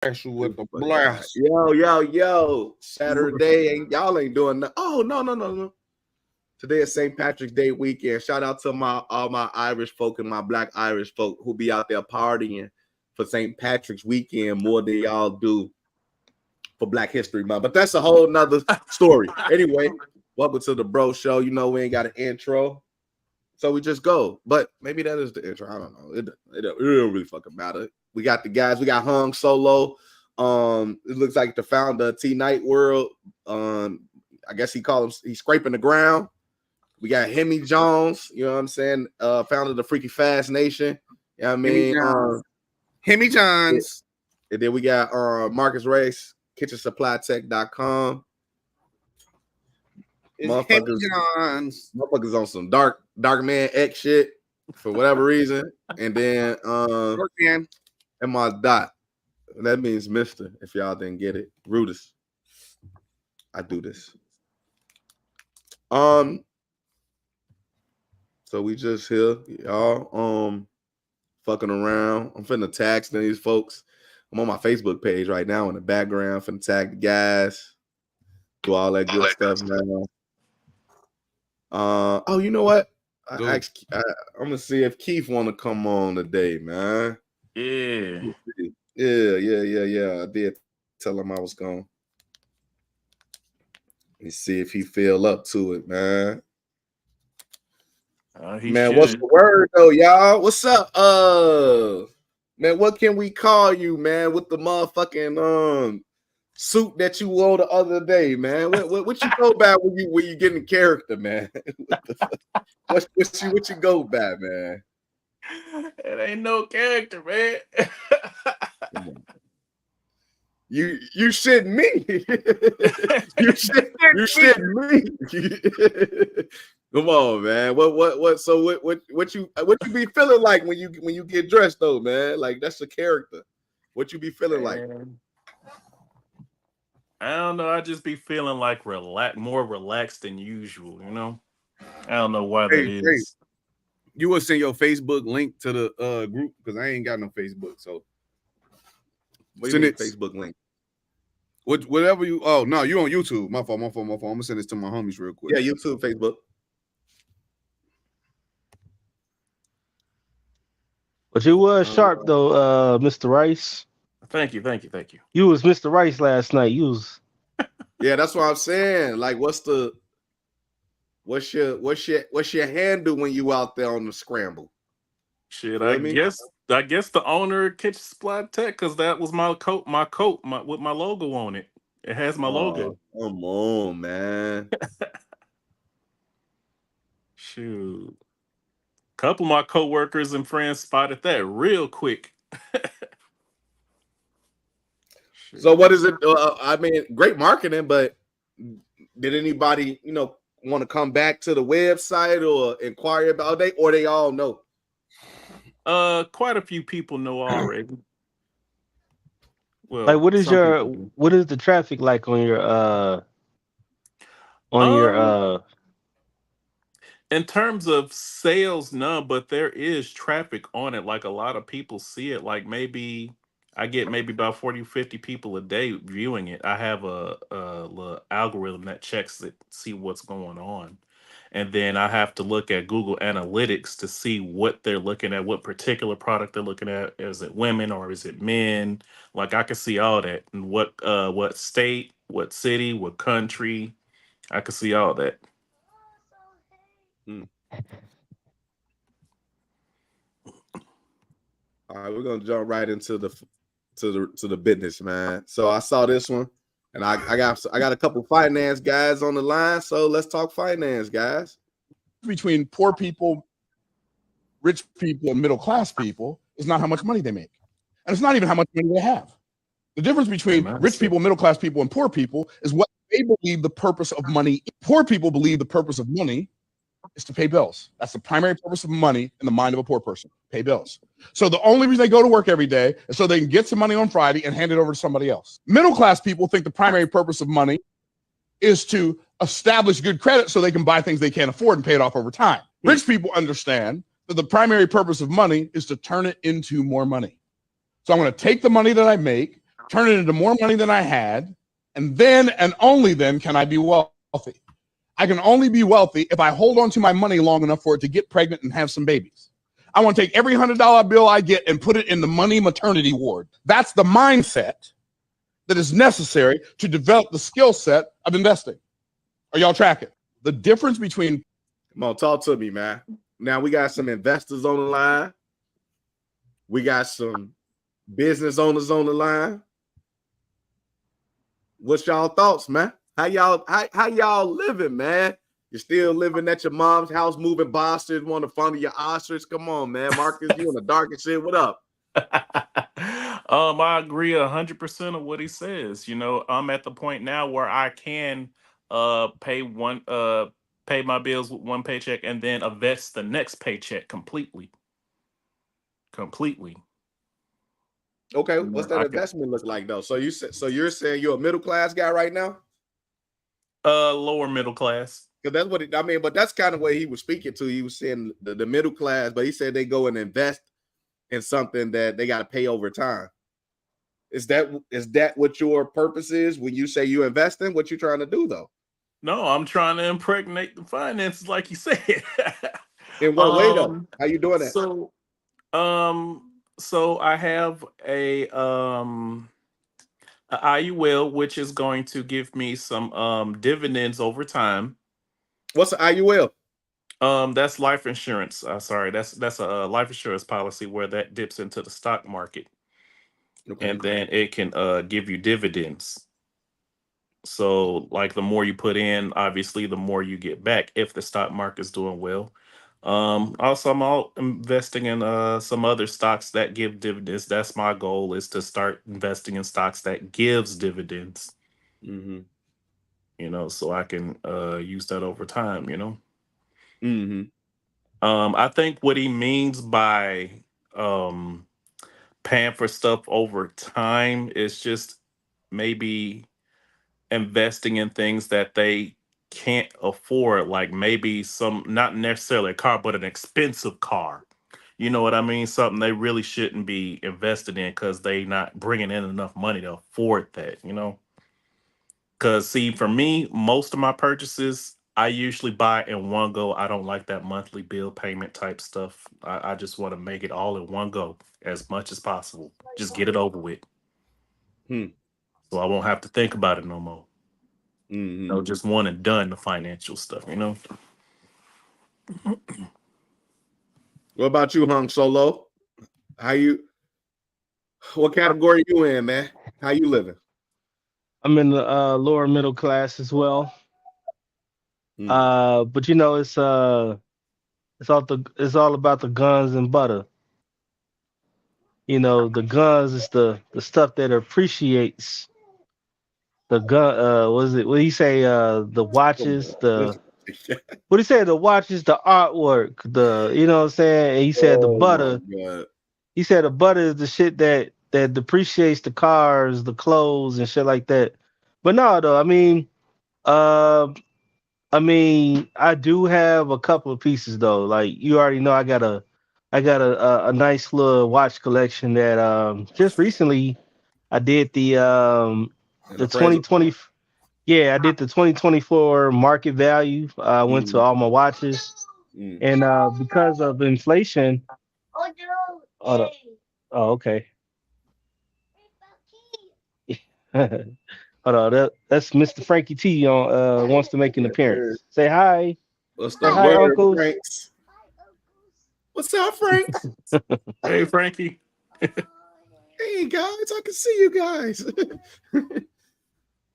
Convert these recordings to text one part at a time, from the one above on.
Special with the blast. Yo. Saturday, y'all ain't doing nothing. Oh, no. Today is St. Patrick's Day weekend. Shout out to all my Irish folk and my Black Irish folk who be out there partying for St. Patrick's weekend more than y'all do for Black History Month. But that's a whole nother story. Anyway, welcome to the Bro Show. You know we ain't got an intro, so we just go. But maybe that is the intro. I don't know. It don't really fucking matter. We got the guys. We got Hung Solo. It looks like the founder of T Night World. I guess he's scraping the ground. We got Hemi Jones, you know what I'm saying? Founder of the Freaky Fast Nation. You know what I mean? Hemi Johns. And then we got Marcus Race, kitchensupplytech.com. Motherfuckers on some dark man X shit for whatever reason. And then and my dot. That means Mr. If y'all didn't get it. Rudis. I do this. So we just here, y'all, fucking around. I'm finna tag these folks. I'm on my Facebook page right now in the background. Finna tag the guys. Do all that good stuff now. Oh, you know what? I'm gonna see if Keith wanna come on today, man. Yeah. I did tell him I was gone. Let's see if he feel up to it, man. Man, what's the word though, y'all? What's up? Man, what can we call you, man? With the motherfucking suit that you wore the other day, man. What you go by when you get in character, man? what you go by, man? It ain't no character, man. You shitting me. you shitting me. Come on, man. What you be feeling like when you get dressed though, man? Like that's a character. What you be feeling like? I don't know. I just be feeling like more relaxed than usual, you know? I don't know why that is. You will send your Facebook link to the group because I ain't got no Facebook. So send it Facebook link. Whatever you. Oh no, you on YouTube. My fault. I'm gonna send this to my homies real quick. Yeah, YouTube, Facebook. But you was sharp though, Mr. Rice. Thank you. You was Mr. Rice last night. You was. Yeah, that's what I'm saying. Like, what's your handle when you out there on the scramble? Shit, you know I guess the owner of Kitchen Supply Tech, because that was my coat with my logo on it. It has my logo. Come on, man. Shoot. Couple of my coworkers and friends spotted that real quick. So what is it? I mean, great marketing, but did anybody, want to come back to the website or inquire about it, or they all know? Quite a few people know already. Well, like, what is the traffic like on your in terms of sales, none, but there is traffic on it. Like a lot of people see it. Like maybe I get about 40, 50 people a day viewing it. I have a little algorithm that checks it, see what's going on. And then I have to look at Google Analytics to see what they're looking at, what particular product they're looking at. Is it women or is it men? Like I can see all that. And what state, what city, what country. I can see all that. All right, we're gonna jump right into the business, man. So I saw this one, and I got a couple finance guys on the line. So let's talk finance, guys. Between poor people, rich people, and middle class people is not how much money they make, and it's not even how much money they have. The difference between rich people, middle class people, and poor people is what they believe the purpose of money. Poor people believe the purpose of money is to pay bills. That's the primary purpose of money in the mind of a poor person, pay bills. So the only reason they go to work every day is so they can get some money on Friday and hand it over to somebody else. Middle class people think the primary purpose of money is to establish good credit so they can buy things they can't afford and pay it off over time. Rich people understand that the primary purpose of money is to turn it into more money. So I'm going to take the money that I make, turn it into more money than I had, and then and only then can I be wealthy. I can only be wealthy if I hold on to my money long enough for it to get pregnant and have some babies. I want to take every $100 bill I get and put it in the money maternity ward. That's the mindset that is necessary to develop the skill set of investing. Are y'all tracking? The difference between... Come on, talk to me, man. Now we got some investors on the line. We got some business owners on the line. What's y'all thoughts, man? How y'all living, man? You still living at your mom's house, moving boxes, want to fund your ostrich? Come on, man. Marcus, you in the dark and shit. What up? I agree 100% of what he says. You know, I'm at the point now where I can pay my bills with one paycheck and then invest the next paycheck completely. Okay, what's that investment look like though? So you're saying you're a middle class guy right now? Lower middle class. Because that's what I mean, but that's kind of what he was speaking to. He was saying the middle class, but he said they go and invest in something that they got to pay over time. Is that what your purpose is when you say you invest in? What you trying to do though? No, I'm trying to impregnate the finances, like you said. In what way though? How you doing that? So I have a IUL, which is going to give me some dividends over time. What's the IUL? That's life insurance. Sorry, that's a life insurance policy where that dips into the stock market, and then it can give you dividends. So, like, the more you put in, obviously, the more you get back if the stock market's doing well. Also, I'm all investing in some other stocks that give dividends. That's my goal, is to start investing in stocks that gives dividends. Mm-hmm. You know, so I can use that over time. You know. Mm-hmm. I think what he means by paying for stuff over time is just maybe investing in things that they can't afford, like maybe some, not necessarily a car, but an expensive car. You know what I mean? Something they really shouldn't be invested in because they not bringing in enough money to afford that, you know? Because, see, for me, most of my purchases, I usually buy in one go. I don't like that monthly bill payment type stuff. I just want to make it all in one go as much as possible. Just get it over with. So I won't have to think about it no more. Mm-hmm. You know, just one and done, the financial stuff, you know? What about you, Hung Solo? What category you in, man? How you living? I'm in the lower middle class as well. But you know, it's all about the guns and butter. You know, the guns is the stuff that appreciates. The gun, what do you say? The watches, what do you say? The watches, the artwork, you know what I'm saying? And he said the butter. He said the butter is the shit that depreciates the cars, the clothes, and shit like that. But no, though, I do have a couple of pieces though. Like, you already know, I got a nice little watch collection that just recently I did the 2020. Yeah, I did the 2024 market value. I went to all my watches, and because of inflation. Oh, okay. Hold on, that's Mr. Frankie T on wants to make an appearance. Say hi. What's Say up, hi, uncles. Franks? What's up, Franks? Hey, Frankie. Hey guys, I can see you guys.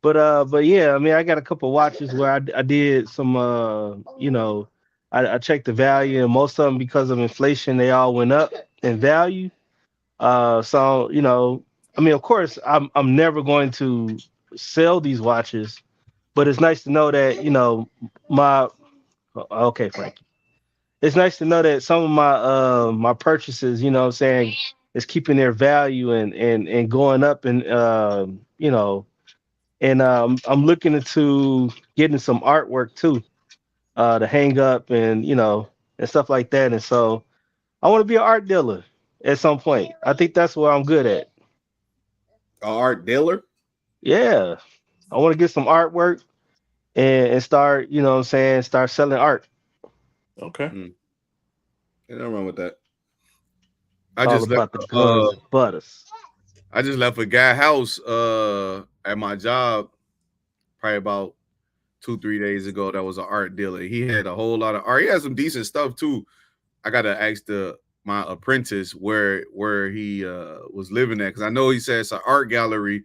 But yeah, I mean, I got a couple watches where I did some you know, I checked the value, and most of them, because of inflation, they all went up in value. So, you know, I mean, of course, I'm never going to sell these watches, but it's nice to know that, you know, okay, Frankie. It's nice to know that some of my purchases, you know what I'm saying, is keeping their value and going up, and you know, and I'm looking into getting some artwork too, to hang up, and you know, and stuff like that. And so I want to be an art dealer at some point. I think that's what I'm good at. art dealer? Yeah, I want to get some artwork and start, you know what I'm saying, start selling art. Okay. Ain't nothing wrong with that. It's all about the guns and butters. I just left a guy house at my job probably about 2-3 days ago. That was an art dealer. He had a whole lot of art. He had some decent stuff too. I gotta ask my apprentice where he was living at, because I know he said it's an art gallery.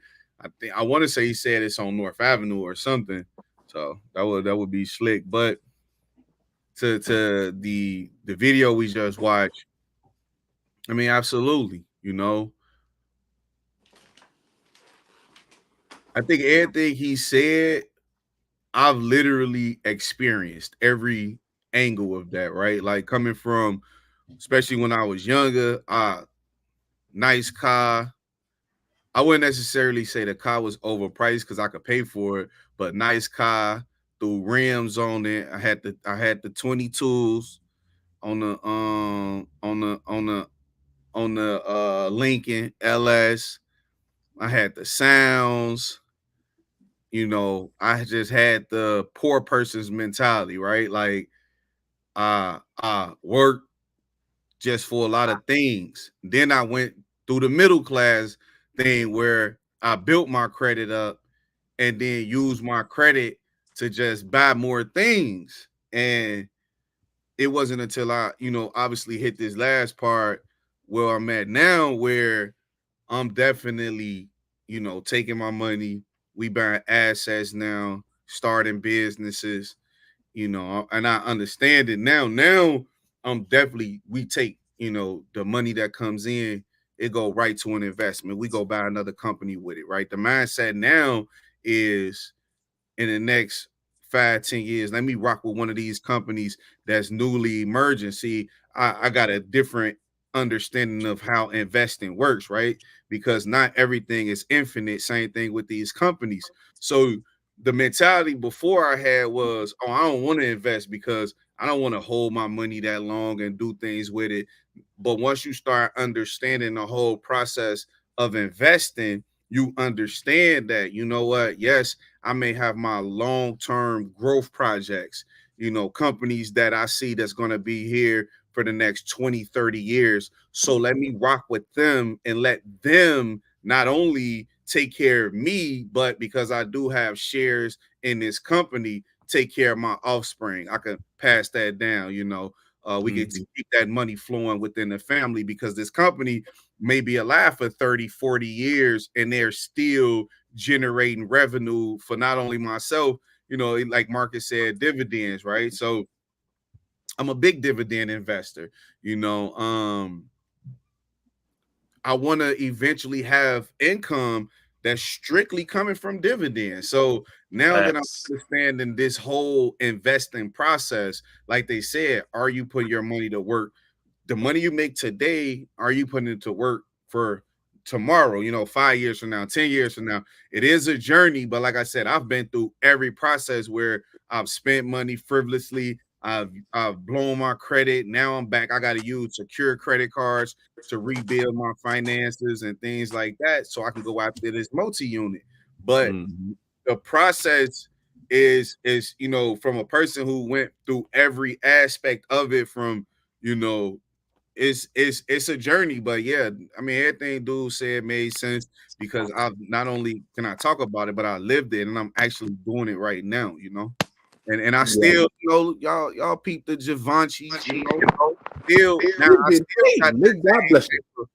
I want to say he said it's on North Avenue or something. So that would be slick. But to the video we just watched, I mean, absolutely, you know. I think everything he said, I've literally experienced every angle of that, right? Like coming from, especially when I was younger, nice car. I wouldn't necessarily say the car was overpriced because I could pay for it, but nice car, threw rims on it. I had the 22s on the Lincoln LS. I had the sounds. You know, I just had the poor person's mentality, right? Like I worked just for a lot of things. Then I went through the middle class thing where I built my credit up and then used my credit to just buy more things. And it wasn't until I, you know, obviously hit this last part where I'm at now, where I'm definitely, you know, taking my money. We buying assets now, starting businesses, you know, and I understand it now. Now we take, you know, the money that comes in, it go right to an investment. We go buy another company with it, right? The mindset now is, in the next 5-10 years, let me rock with one of these companies that's newly emerging. See, I got a different understanding of how investing works, right? Because not everything is infinite. Same thing with these companies. So the mentality before I had was, oh, I don't want to invest because I don't want to hold my money that long and do things with it. But once you start understanding the whole process of investing, you understand that, you know what, yes, I may have my long-term growth projects, you know, companies that I see that's going to be here for the next 20, 30 years. So let me rock with them and let them not only take care of me, but because I do have shares in this company, take care of my offspring. I can pass that down, you know. We can keep that money flowing within the family, because this company may be alive for 30, 40 years and they're still generating revenue for not only myself, you know, like Marcus said, dividends, right? So I'm a big dividend investor, you know. I want to eventually have income that's strictly coming from dividends. So now that I'm understanding this whole investing process, like they said, are you putting your money to work? The money you make today, are you putting it to work for tomorrow, you know, 5 years from now, 10 years from now? It is a journey, but like I said, I've been through every process where I've spent money frivolously. I've blown my credit. Now I'm back. I got to use secure credit cards to rebuild my finances and things like that, so I can go after this multi-unit. But the process is, you know, from a person who went through every aspect of it, from, you know, it's a journey. But yeah, I mean, everything dude said made sense, because I've not only can I talk about it, but I lived it and I'm actually doing it right now, you know. And I still, you know, y'all peep the Givenchy's, you know. Still now I still got that same,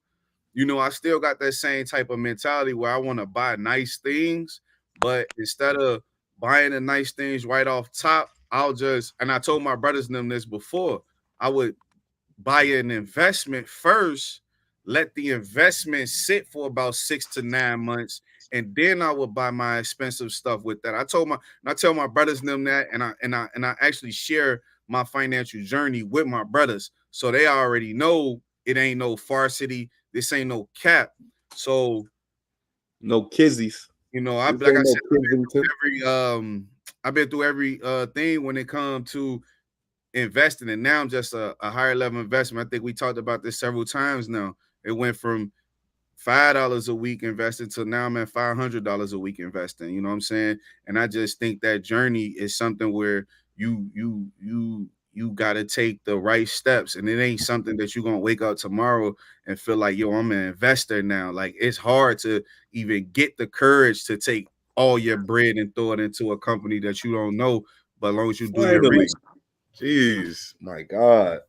you know, I still got that same type of mentality where I want to buy nice things, but instead of buying the nice things right off top, I'll just, and I told my brothers and them this before, I would buy an investment first, let the investment sit for about 6 to 9 months, and then I would buy my expensive stuff with that. I tell my brothers and them that, and I actually share my financial journey with my brothers, so they already know it ain't no farcity. This ain't no cap. So no kizzies. You know, like I said, I've been through every thing when it comes to investing, and now I'm just a higher level investment. I think we talked about this several times now. It went from $5 a week investing to now I'm at $500 a week investing. You know what I'm saying? And I just think that journey is something where you got to take the right steps, and it ain't something that you're gonna wake up tomorrow and feel like, yo, I'm an investor now. Like, it's hard to even get the courage to take all your bread and throw it into a company that you don't know. But as long as you do your Finally. research. Jeez, my God.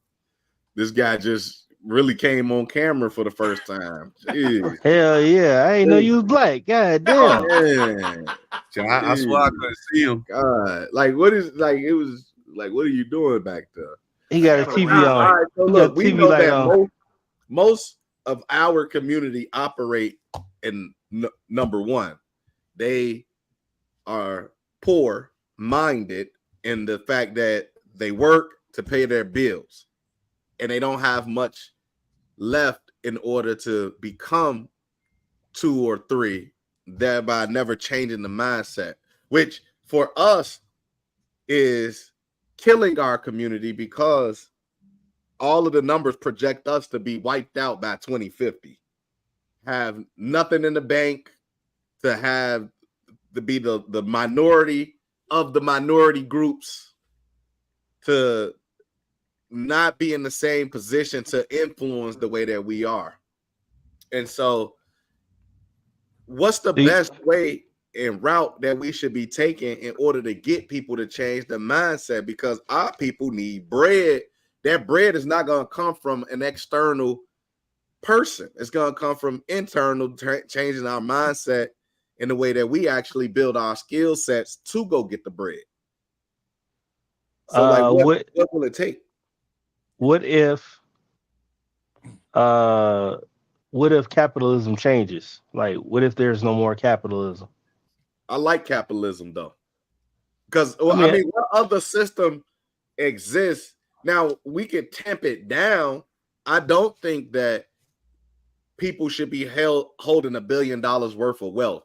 This guy just really came on camera for the first time. Jeez. Hell yeah, I ain't know you was black. God damn. Man. I swear I couldn't see him. God. Like, what is, like, it was like, what are you doing back there? He got his TV All on. right, so He look, got we TV know light that on. most of our community operate in number one. They are poor minded in the fact that they work to pay their bills and they don't have much left in order to become 2 or 3, thereby never changing the mindset, which for us is killing our community because all of the numbers project us to be wiped out by 2050. Have nothing in the bank, to be the minority of the minority groups, to not be in the same position to influence the way that we are. And so what's the best way and route that we should be taking in order to get people to change the mindset? Because our people need bread. That bread is not going to come from an external person. It's going to come from internal, changing our mindset in the way that we actually build our skill sets to go get the bread. So, like, what will it take? What if capitalism changes? Like, what if there's no more capitalism? I like capitalism though, because I mean, what other system exists? Now we can tamp it down. I don't think that people should be holding $1 billion worth of wealth,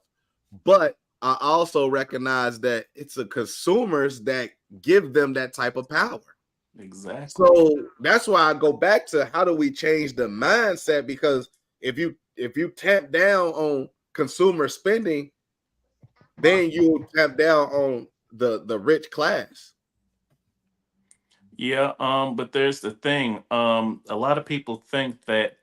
but I also recognize that it's the consumers that give them that type of power. Exactly. So that's why I go back to, how do we change the mindset? Because if you tamp down on consumer spending, then you tap down on the rich class. Yeah, but there's the thing. A lot of people think that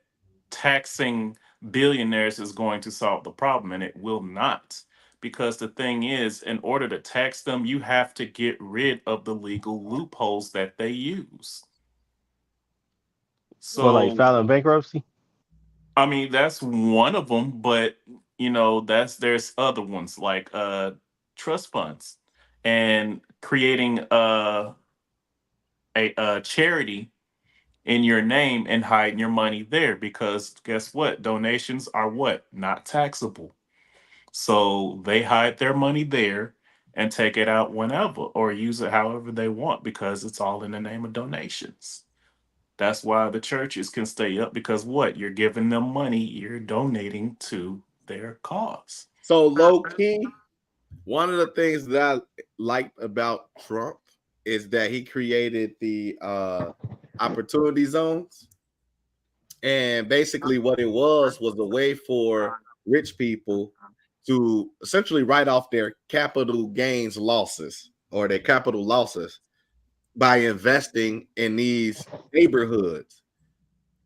taxing billionaires is going to solve the problem, and it will not. Because the thing is, in order to tax them, you have to get rid of the legal loopholes that they use. So, like filing bankruptcy? I mean, that's one of them, but there's other ones like trust funds and creating a charity in your name and hiding your money there, because guess what? Donations are what? Not taxable. So they hide their money there and take it out whenever or use it however they want, because it's all in the name of donations. That's why the churches can stay up, because what? You're giving them money, you're donating to their cause. So low key, one of the things that I liked about Trump is that he created the opportunity zones. And basically what it was a way for rich people to essentially write off their capital gains losses or their capital losses by investing in these neighborhoods.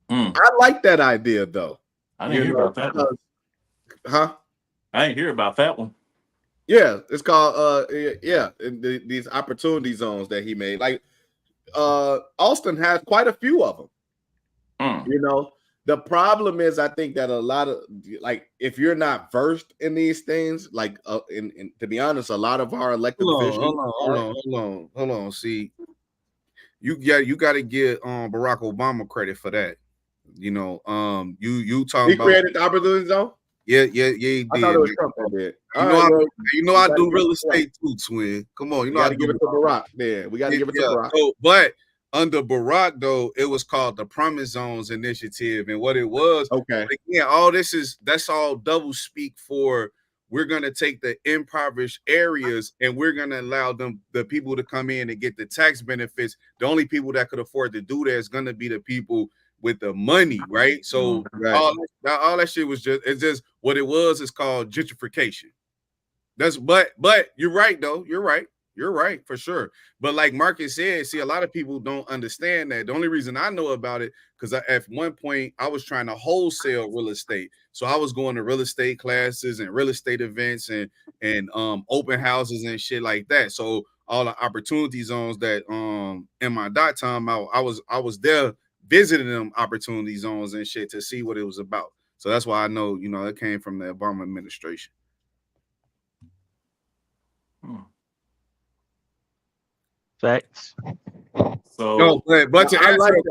I like that idea though. I didn't hear about that one. Huh? I didn't hear about that one. Yeah, it's called these opportunity zones that he made. Like Austin has quite a few of them. You know, the problem is, I think that a lot of, like, if you're not versed in these things, like in to be honest, a lot of our elected officials. Hold on. See, you got to give Barack Obama credit for that. You know, you talking about, he created the opportunity zone. Yeah, he did. I thought it was Trump that did. You know, I do real estate too, twin. Come on, you know how to give it to Barack. Yeah, we got to give it to Barack. So, but under Barack, though, it was called the Promise Zones Initiative, and what it was. Okay. Again, that's all double speak for. We're gonna take the impoverished areas and we're gonna allow the people to come in and get the tax benefits. The only people that could afford to do that is gonna be the people with the money, right? So Right. all that shit was just what it was. It's called gentrification. But you're right though. You're right. You're right for sure. But like Marcus said, see, a lot of people don't understand that. The only reason I know about it because at one point I was trying to wholesale real estate. So I was going to real estate classes and real estate events and open houses and shit like that. So all the opportunity zones that in my dot time I was there visiting them opportunity zones and shit to see what it was about. So that's why I know, it came from the Obama administration. Facts. So no, but to answer,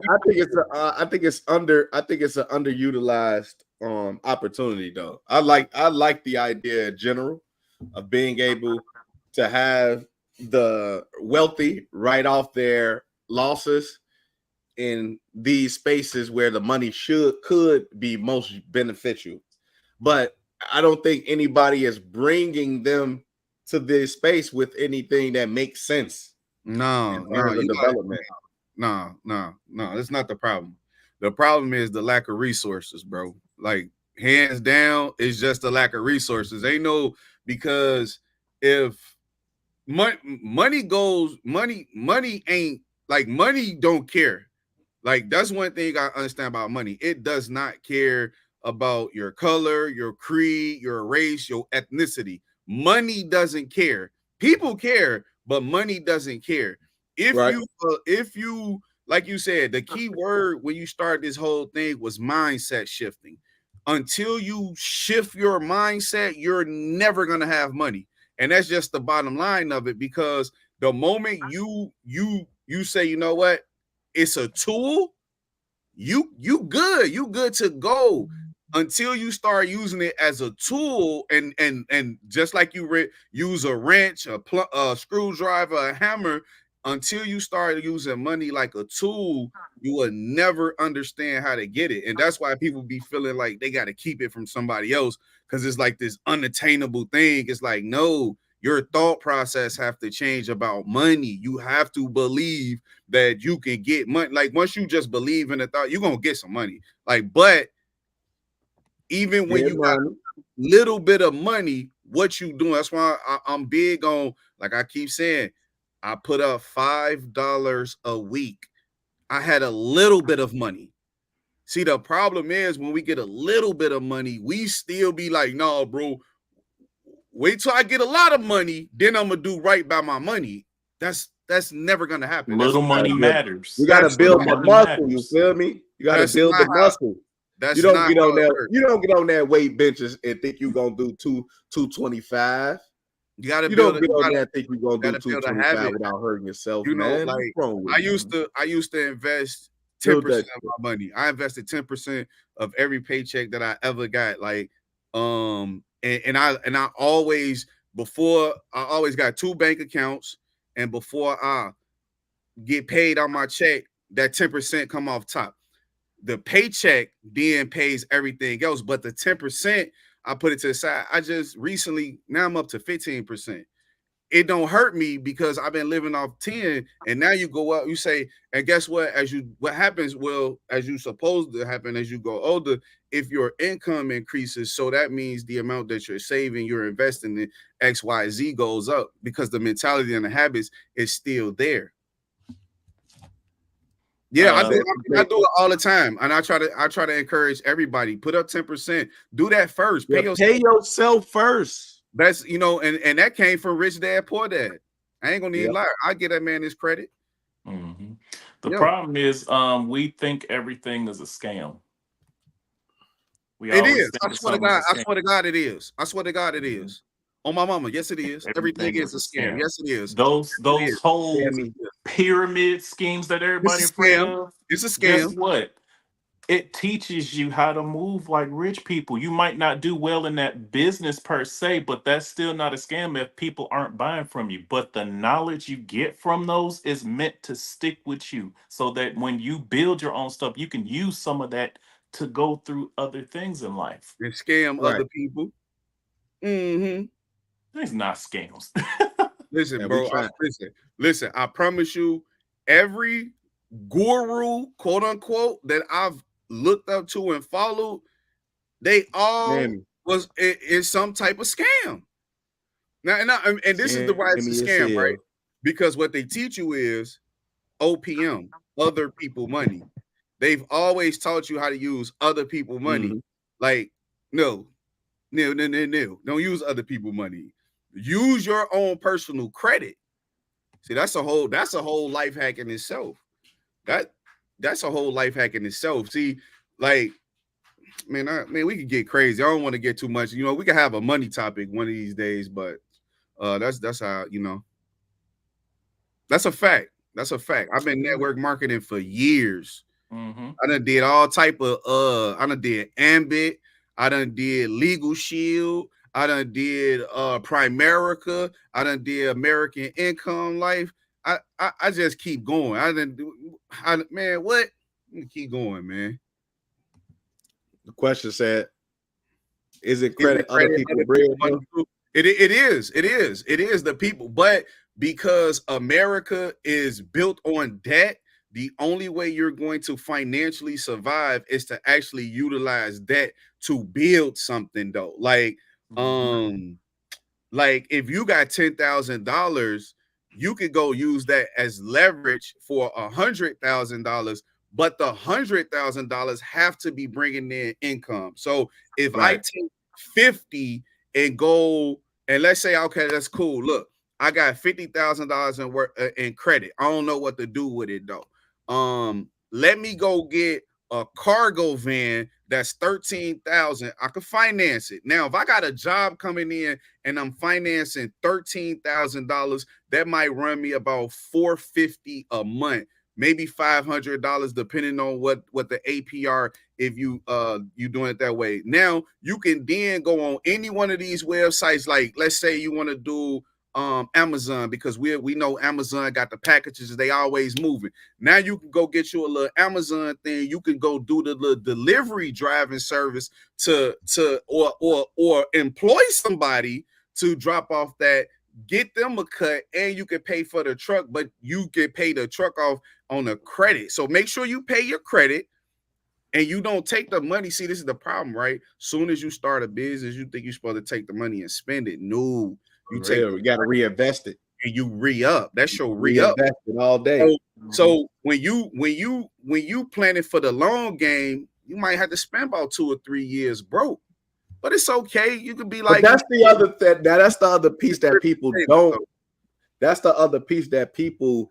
I think it's an underutilized opportunity though. I like the idea in general of being able to have the wealthy write off their losses in these spaces where the money could be most beneficial. But I don't think anybody is bringing them to this space with anything that makes sense. No, development. No, that's not the problem. The problem is the lack of resources, bro. Like hands down, it's just the lack of resources. Ain't no because if money ain't like money don't care. Like that's one thing I understand about money. It does not care about your color, your creed, your race, your ethnicity. Money doesn't care. People care, but money doesn't care. If you like you said, the key word when you start this whole thing was mindset shifting. Until you shift your mindset, you're never gonna have money, and that's just the bottom line of it. Because the moment you say, you know what, it's a tool, you good to go until you start using it as a tool and just like you use a wrench, a screwdriver, a hammer. Until you start using money like a tool, you will never understand how to get it. And that's why people be feeling like they got to keep it from somebody else because it's like this unattainable thing. It's like, no, your thought process have to change about money. You have to believe that you can get money. Like once you just believe in the thought, you're gonna get some money. Like, but even when you got a little bit of money, what you doing? That's why I'm big on, like I keep saying, I put up $5 a week. I had a little bit of money. See, the problem is when we get a little bit of money, we still be like, no, bro, wait till I get a lot of money, then I'm gonna do right by my money. That's never gonna happen. Little money matters. You gotta build the muscle, you feel me? You gotta build the muscle. You don't get on that. You don't get on that weight benches and think you're gonna do 225. You gotta build get on that think you're gonna do 225 without hurting yourself, man. Like I used to invest 10% of my money. I invested 10% of every paycheck that I ever got. Like, and I always got 2 bank accounts, and before I get paid on my check, that 10% come off top. The paycheck then pays everything else, but the 10% I put it to the side. I just recently, now I'm up to 15%. It don't hurt me because I've been living off 10, and now you go up, you say, and guess what? What happens, as you supposed to happen as you go older, if your income increases, so that means the amount that you're saving, you're investing in XYZ goes up because the mentality and the habits is still there. Yeah, I do it all the time, and I try to encourage everybody. Put up 10%. Do that first. Pay yourself first. That's and that came from Rich Dad Poor Dad. I ain't gonna even lie. I give that man his credit. Mm-hmm. The problem is, we think everything is a scam. It is. I swear to God, it is. I swear to God, it is. On my mama, yes, it is. Everything is a scam. Yes, it is. Those whole pyramid schemes that everybody afraid of. It's a scam. Guess what? It teaches you how to move like rich people. You might not do well in that business per se, but that's still not a scam if people aren't buying from you. But the knowledge you get from those is meant to stick with you so that when you build your own stuff, you can use some of that to go through other things in life. And scam other people. Mm-hmm. It's not scams. Listen, bro. Listen. I promise you, every guru, quote unquote, that I've looked up to and followed, they all was in some type of scam. Now, and this is the why it's a scam, right? Because what they teach you is OPM, other people money. They've always taught you how to use other people money. Like, no. Don't use other people money. Use your own personal credit. See, that's a whole life hack in itself. That's a whole life hack in itself. See, like, man, we could get crazy. I don't want to get too much. You know, we could have a money topic one of these days, but that's how, you know. That's a fact. That's a fact. I've been network marketing for years. I done did all type of I done did Ambit, I done did Legal Shield, I done did Primerica, I done did American Income Life. I just keep going. Man, what? Keep going, man. The question said, is it credit other people bread? It is the people, but because America is built on debt, the only way you're going to financially survive is to actually utilize debt to build something, though. Like if you got $10,000, you could go use that as leverage for $100,000, but the $100,000 have to be bringing in income. So if I take 50 and go, and let's say, okay, that's cool. Look, I got $50,000 in credit. I don't know what to do with it though. Let me go get a cargo van that's $13,000. I could finance it. Now, if I got a job coming in and I'm financing $13,000, that might run me about $450 a month, maybe $500, depending on what the APR. If you doing it that way. Now you can then go on any one of these websites. Like, let's say you want to do Amazon, because we know Amazon got the packages, they always moving. Now you can go get you a little Amazon thing. You can go do the little delivery driving service or employ somebody to drop off that, get them a cut, and you can pay for the truck, but you can pay the truck off on a credit. So make sure you pay your credit and you don't take the money. See, this is the problem, right? Soon as you start a business, you think you're supposed to take the money and spend it. No. You got to reinvest it, and you re-up. That's your re-up all day. So when you planning for the long game, you might have to spend about 2 or 3 years broke. But it's okay. You could be like, but that's the other thing. That's the other piece that people don't. That's the other piece that people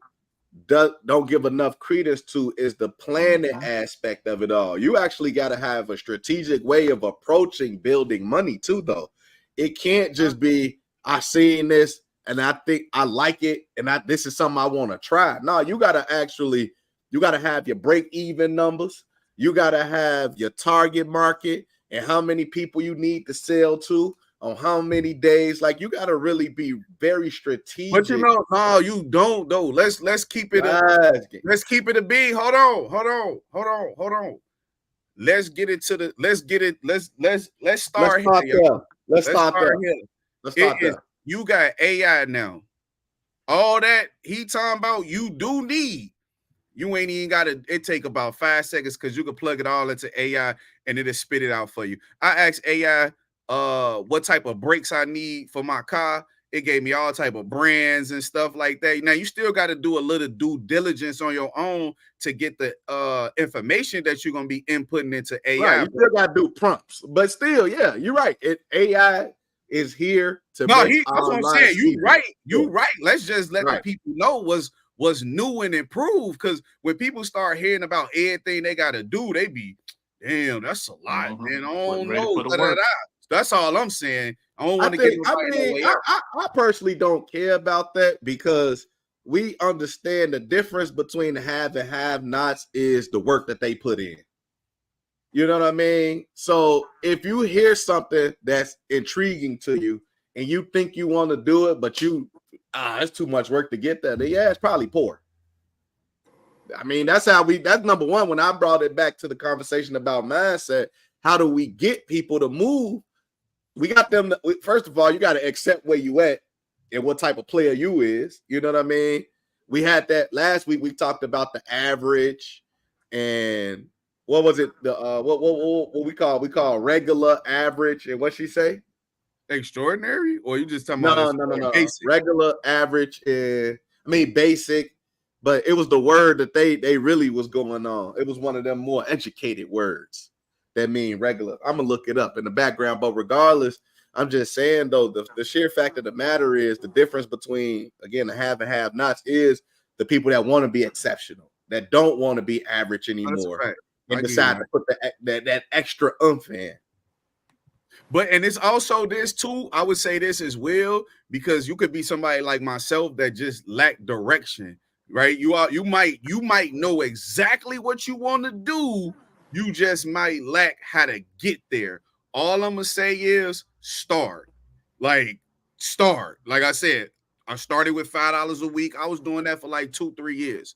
don't give enough credence to, is the planning aspect of it all. You actually got to have a strategic way of approaching building money too, though. It can't just be, I seen this and I think I like it and this is something I want to try. No, you got to have your break-even numbers. You got to have your target market and how many people you need to sell to on how many days. Like, you got to really be very strategic. But no, you don't though. Let's keep it let's keep it a beat. Hold on. Let's start here. Let's start there. You got AI now. All that he talking about, you do need. You ain't even got to. It take about 5 seconds because you can plug it all into AI and it'll spit it out for you. I asked AI what type of brakes I need for my car. It gave me all type of brands and stuff like that. Now you still got to do a little due diligence on your own to get the information that you're gonna be inputting into AI. Right, you still got to do prompts, but still, yeah, you're right. AI is here to. That's what I'm saying. You right. Let's just let the people know what's new and improved. Because when people start hearing about everything they got to do, they be, damn, that's a lot, man. I don't know. That's all I'm saying. I don't want to get. I personally don't care about that, because we understand the difference between the have and have-nots is the work that they put in. You know what I mean? So if you hear something that's intriguing to you and you think you want to do it, but it's too much work to get there, then yeah, it's probably poor. I mean, that's number one. When I brought it back to the conversation about mindset, how do we get people to move? We got them. First of all, you got to accept where you at and what type of player you is. You know what I mean? we had that last week. We talked about the average and what was it? The what we call regular, average, and what she say? Extraordinary, or you just talking about No. basic? Regular, average, and basic. But it was the word that they really was going on. It was one of them more educated words that mean regular. I'm gonna look it up in the background. But regardless, I'm just saying though, the sheer fact of the matter is the difference between, again, the have and have nots is the people that want to be exceptional, that don't want to be average anymore, and decide to put that extra oomph in. But and it's also this too. I would say this as well, because you could be somebody like myself that just lack direction, right? You might know exactly what you want to do. You just might lack how to get there. All I'm gonna say is start. Start. Like I said, I started with $5 a week. I was doing that for like 2-3 years.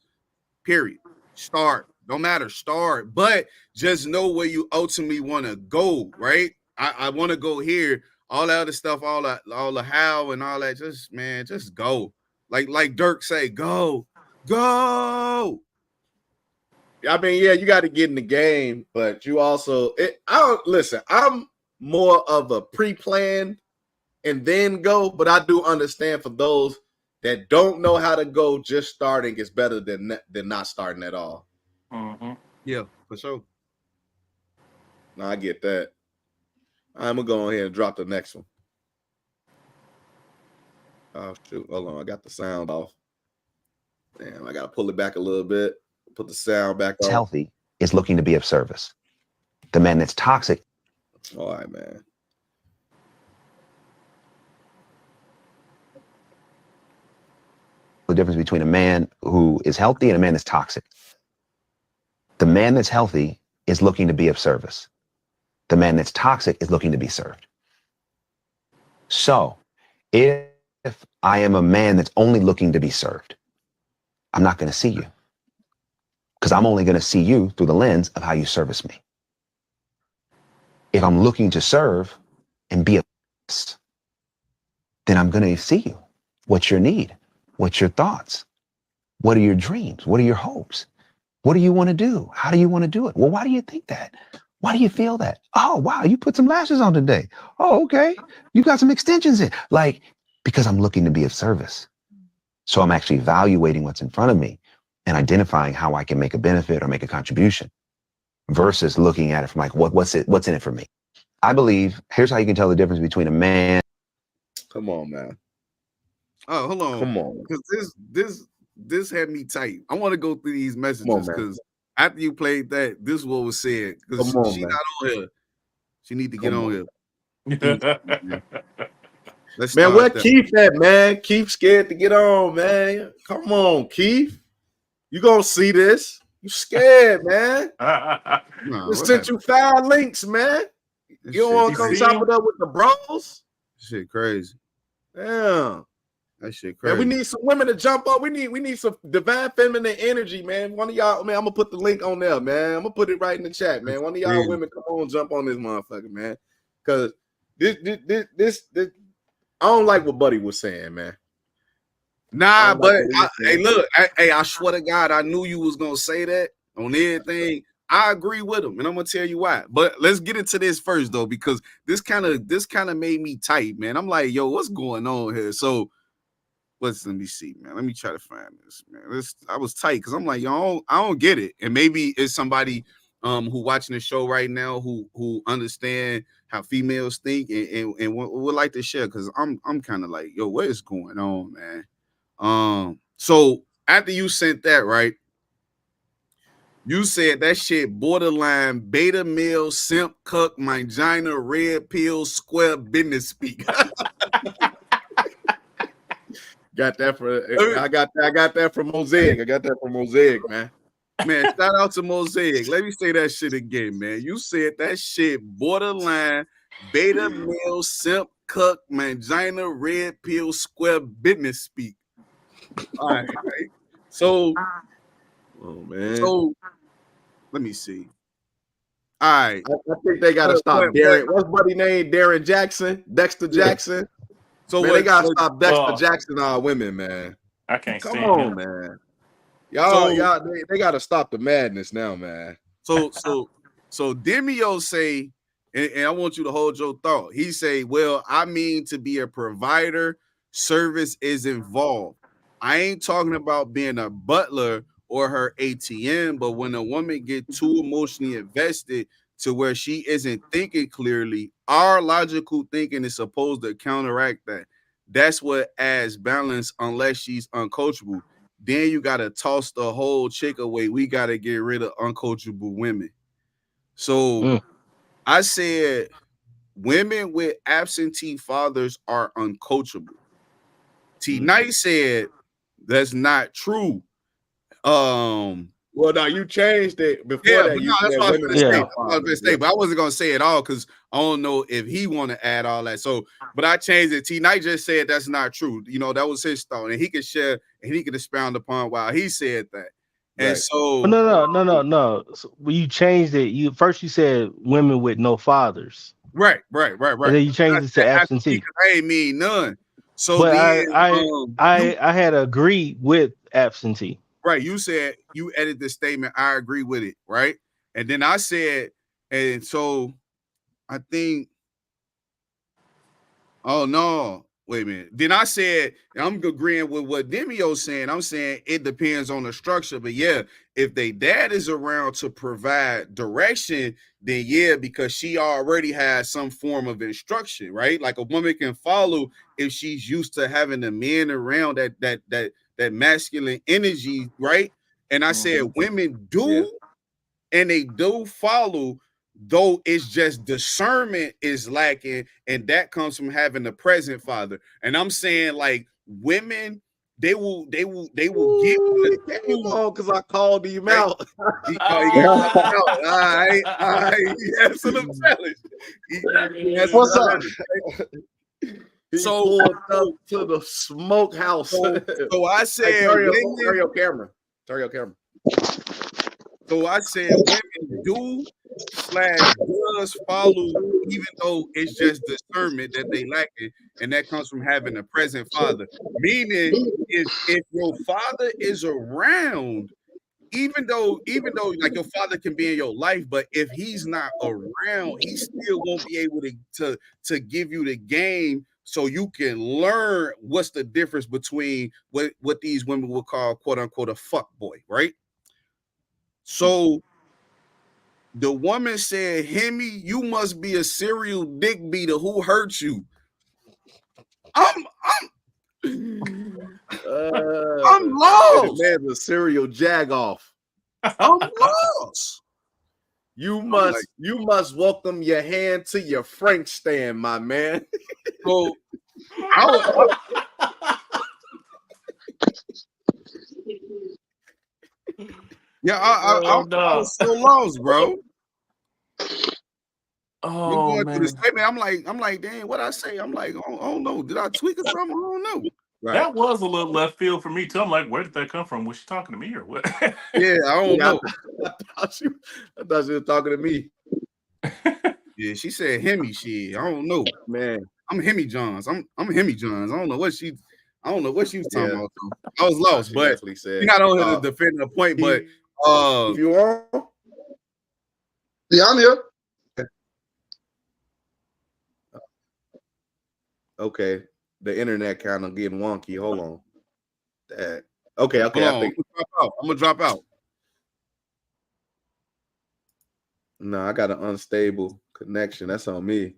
Period. Start. Don't matter. Start. But just know where you ultimately want to go, right? I want to go here. All the other stuff, all the how and all that, just go. Like Dirk say, go. I mean, yeah, you got to get in the game, but you also I'm more of a pre-planned and then go, but I do understand for those that don't know how to go, just starting is better than not starting at all. Mm-hmm. Yeah, for sure. No, I get that. I'm gonna go ahead and drop the next one. Oh shoot, hold on, I got the sound off. Damn, I gotta pull it back a little bit. Put the sound back on. Healthy is looking to be of service. The man that's toxic. All right, man. The difference between a man who is healthy and a man that's toxic. The man that's healthy is looking to be of service. The man that's toxic is looking to be served. So if I am a man that's only looking to be served, I'm not going to see you, because I'm only going to see you through the lens of how you service me. If I'm looking to serve and be a service, then I'm going to see you. What's your need? What's your thoughts? What are your dreams? What are your hopes? What do you want to do? How do you want to do it? Well, why do you think that? Why do you feel that? Oh, wow, you put some lashes on today. Oh, okay. You got some extensions in. Because I'm looking to be of service. So I'm actually evaluating what's in front of me and identifying how I can make a benefit or make a contribution, versus looking at it from what's in it for me. I believe, here's how you can tell the difference between a man. Come on, man. Oh, hold on. Come on. Because this had me tight. I want to go through these messages because after you played that, this is what was said. Because she not on here. She need to get on here. Let's man, where that. Keith at, man? Keith scared to get on, man. Come on, Keith. You gonna see this. You scared, man. Just sent you 5 links, man. You don't want to come chop it up with the bros? Shit crazy. Damn. That shit crazy. Man, we need some women to jump up. We need some divine feminine energy, man. One of y'all, man, I'm gonna put the link on there, man. I'm gonna put it right in the chat, man. One of y'all women, come on, jump on this motherfucker, man. Cause this I don't like what Buddy was saying, man. Nah, but hey, look, I swear to God, I knew you was gonna say that on everything. I agree with him, and I'm gonna tell you why. But let's get into this first, though, because this kind of made me tight, man. I'm like, yo, what's going on here? So let me see, man. Let me try to find this, man. I was tight because I'm like, yo, I don't get it, and maybe it's somebody who watching the show right now who understand how females think and would like to share, because I'm kind of like, yo, what is going on, man? So after you sent that, right, you said that shit borderline beta male, simp, cuck, mangina, red pill, square business speak. Got that I got that from Mosaic. I got that from Mosaic, man. Man, shout out to Mosaic. Let me say that shit again, man. You said that shit borderline beta male, simp, cuck, mangina, red pill, square business speak. All right. So, oh man. So let me see. All right. I think they gotta stop Darren. What's buddy name? Darren Jackson, Dexter Jackson. So man, they gotta stop Dexter Jackson, our women, man. I can't Come stand on, him. man. So Y'all, they got to stop the madness now, man. so Demio say, and I want you to hold your thought. He say, well, I mean to be a provider, service is involved. I ain't talking about being a butler or her ATM, but when a woman get too emotionally invested to where she isn't thinking clearly, our logical thinking is supposed to counteract that. That's what adds balance unless she's uncoachable. Then you got to toss the whole chick away. We got to get rid of uncoachable women. So I said women with absentee fathers are uncoachable. T Knight said that's not true. Well, now you changed it. Before Yeah, that, but you no, that's said what I was women gonna say. without That's what I was gonna fathers. say, but I wasn't gonna say it all because I don't know if he want to add all that. So, but I changed it. T Knight just said that's not true. You know, that was his thought, and he could share and he could expound upon why he said that. And Right. so, No. So when you changed it, you said women with no fathers, right. and then you I changed it said to absentee absentee. 'cause I ain't mean none. So But then, you I had agreed with absentee. right, you said you edited the statement. I agree with it, right? And then I said, and so I think, oh no, wait a minute. Then I said, and I'm agreeing with what Demio's saying. I'm saying it depends on the structure, but yeah, if they dad is around to provide direction, then yeah, because she already has some form of instruction, right? Like a woman can follow if she's used to having the men around that masculine energy, right? And I said women do, and they do follow, though it's just discernment is lacking, and that comes from having a present father. And I'm saying like women, they will get Ooh, he came on because I called him right? out. He called out. All right, he had some challenge. He has some What's up? challenge. He So, pulled up to the smokehouse. so I Hey, said turn women. your camera. Turn your camera. So I said women do / does follow, even though it's just discernment that they lack it, and that comes from having a present father. Meaning, if your father is around, even though like your father can be in your life, but if he's not around, he still won't be able to give you the game so you can learn what's the difference between what these women would call quote unquote a fuck boy, right? So the woman said, Hemi, you must be a serial dick beater. Who hurt you? I'm The lost. man's a serial jagoff. I'm lost. You must welcome your hand to your Frank stand, my man. So I was so lost, bro. I'm going through the statement. I'm like, damn, what I say? I'm like, I don't know. Did I tweak or something? I don't know. Right. That was a little left field for me too. I'm like, where did that come from? Was she talking to me or what? Yeah, I don't know. I thought she was talking to me. Yeah, she said Hemi shit. I don't know. Man, I'm Hemi Johns. I'm Hemi Johns. I don't know what she was talking about. I was she lost, but definitely said, you're not on here to defend the point. But if you are, Yeah, I'm here. okay, the internet kind of getting wonky. Hold on. Okay. hold on. I'm gonna drop out. No, I got an unstable connection. That's on me.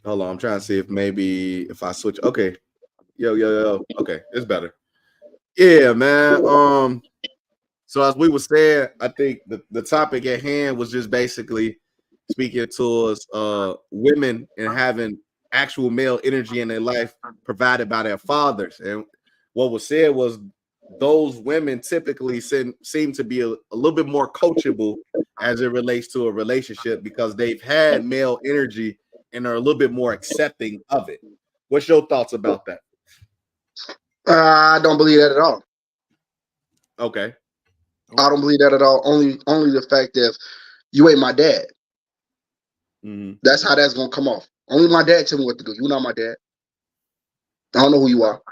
Hold on, I'm trying to see if maybe if I switch. Okay, yo. Okay, it's better. Yeah, man. So as we were saying, I think the topic at hand was just basically speaking towards women and having actual male energy in their life provided by their fathers. And what was said was those women typically seem to be a little bit more coachable as it relates to a relationship because they've had male energy and are a little bit more accepting of it. What's your thoughts about that? I don't believe that at all. Okay. I don't believe that at all. Only the fact that you ain't my dad. Mm-hmm. That's how that's gonna come off. Only my dad tell me what to do. You're not my dad. I don't know who you are.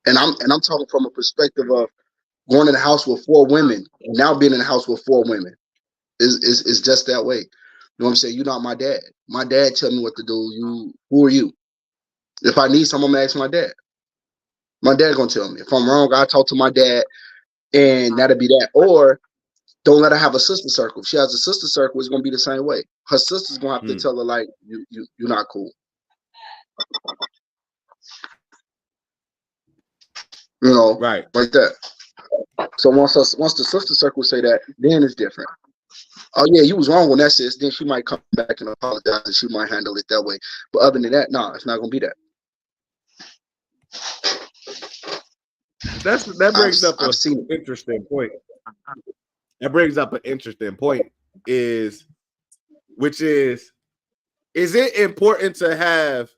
And I'm talking from a perspective of going in a house with 4 women and now being in a house with 4 women. Is just that way. You know what I'm saying? You're not my dad. My dad tell me what to do. Who are you? If I need something, I'm gonna ask my dad. My dad gonna tell me. If I'm wrong, I talk to my dad, and that'll be that. Or don't let her have a sister circle. If she has a sister circle, it's gonna be the same way. Her sister's gonna have to tell her like, you're not cool. You know, right, like that. So once the sister circle say that, then it's different. Oh yeah, you was wrong when that sis. Then she might come back and apologize, and she might handle it that way. But other than that, no, it's not gonna be that. That brings up I've seen it. interesting point. That brings up an interesting point. Is it important to have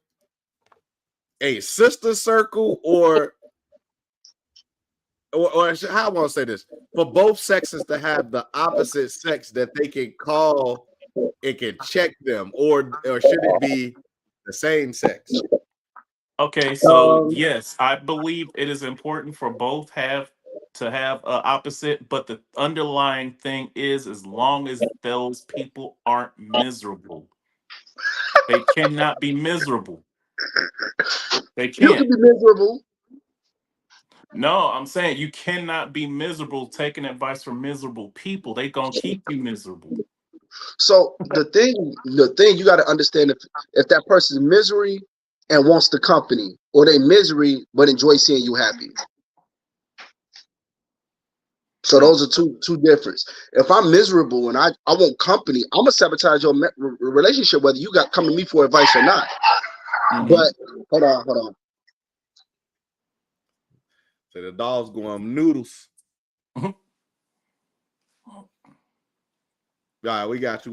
a sister circle or how I want to say this, for both sexes to have the opposite sex that they can call, it can check them, or should it be the same sex? Okay, so yes, I believe it is important for both to have opposite, but the underlying thing is as long as those people aren't miserable, they cannot be miserable. They You can't. can be miserable. No, I'm saying you cannot be miserable taking advice from miserable people. They gonna keep you miserable. So the thing you got to understand, if that person's misery and wants the company, or they misery but enjoy seeing you happy. So those are two difference. If I'm miserable and I want company, I'm gonna sabotage your relationship whether you got come to me for advice or not. But hold on. So the dog's going noodles. All right, we got you.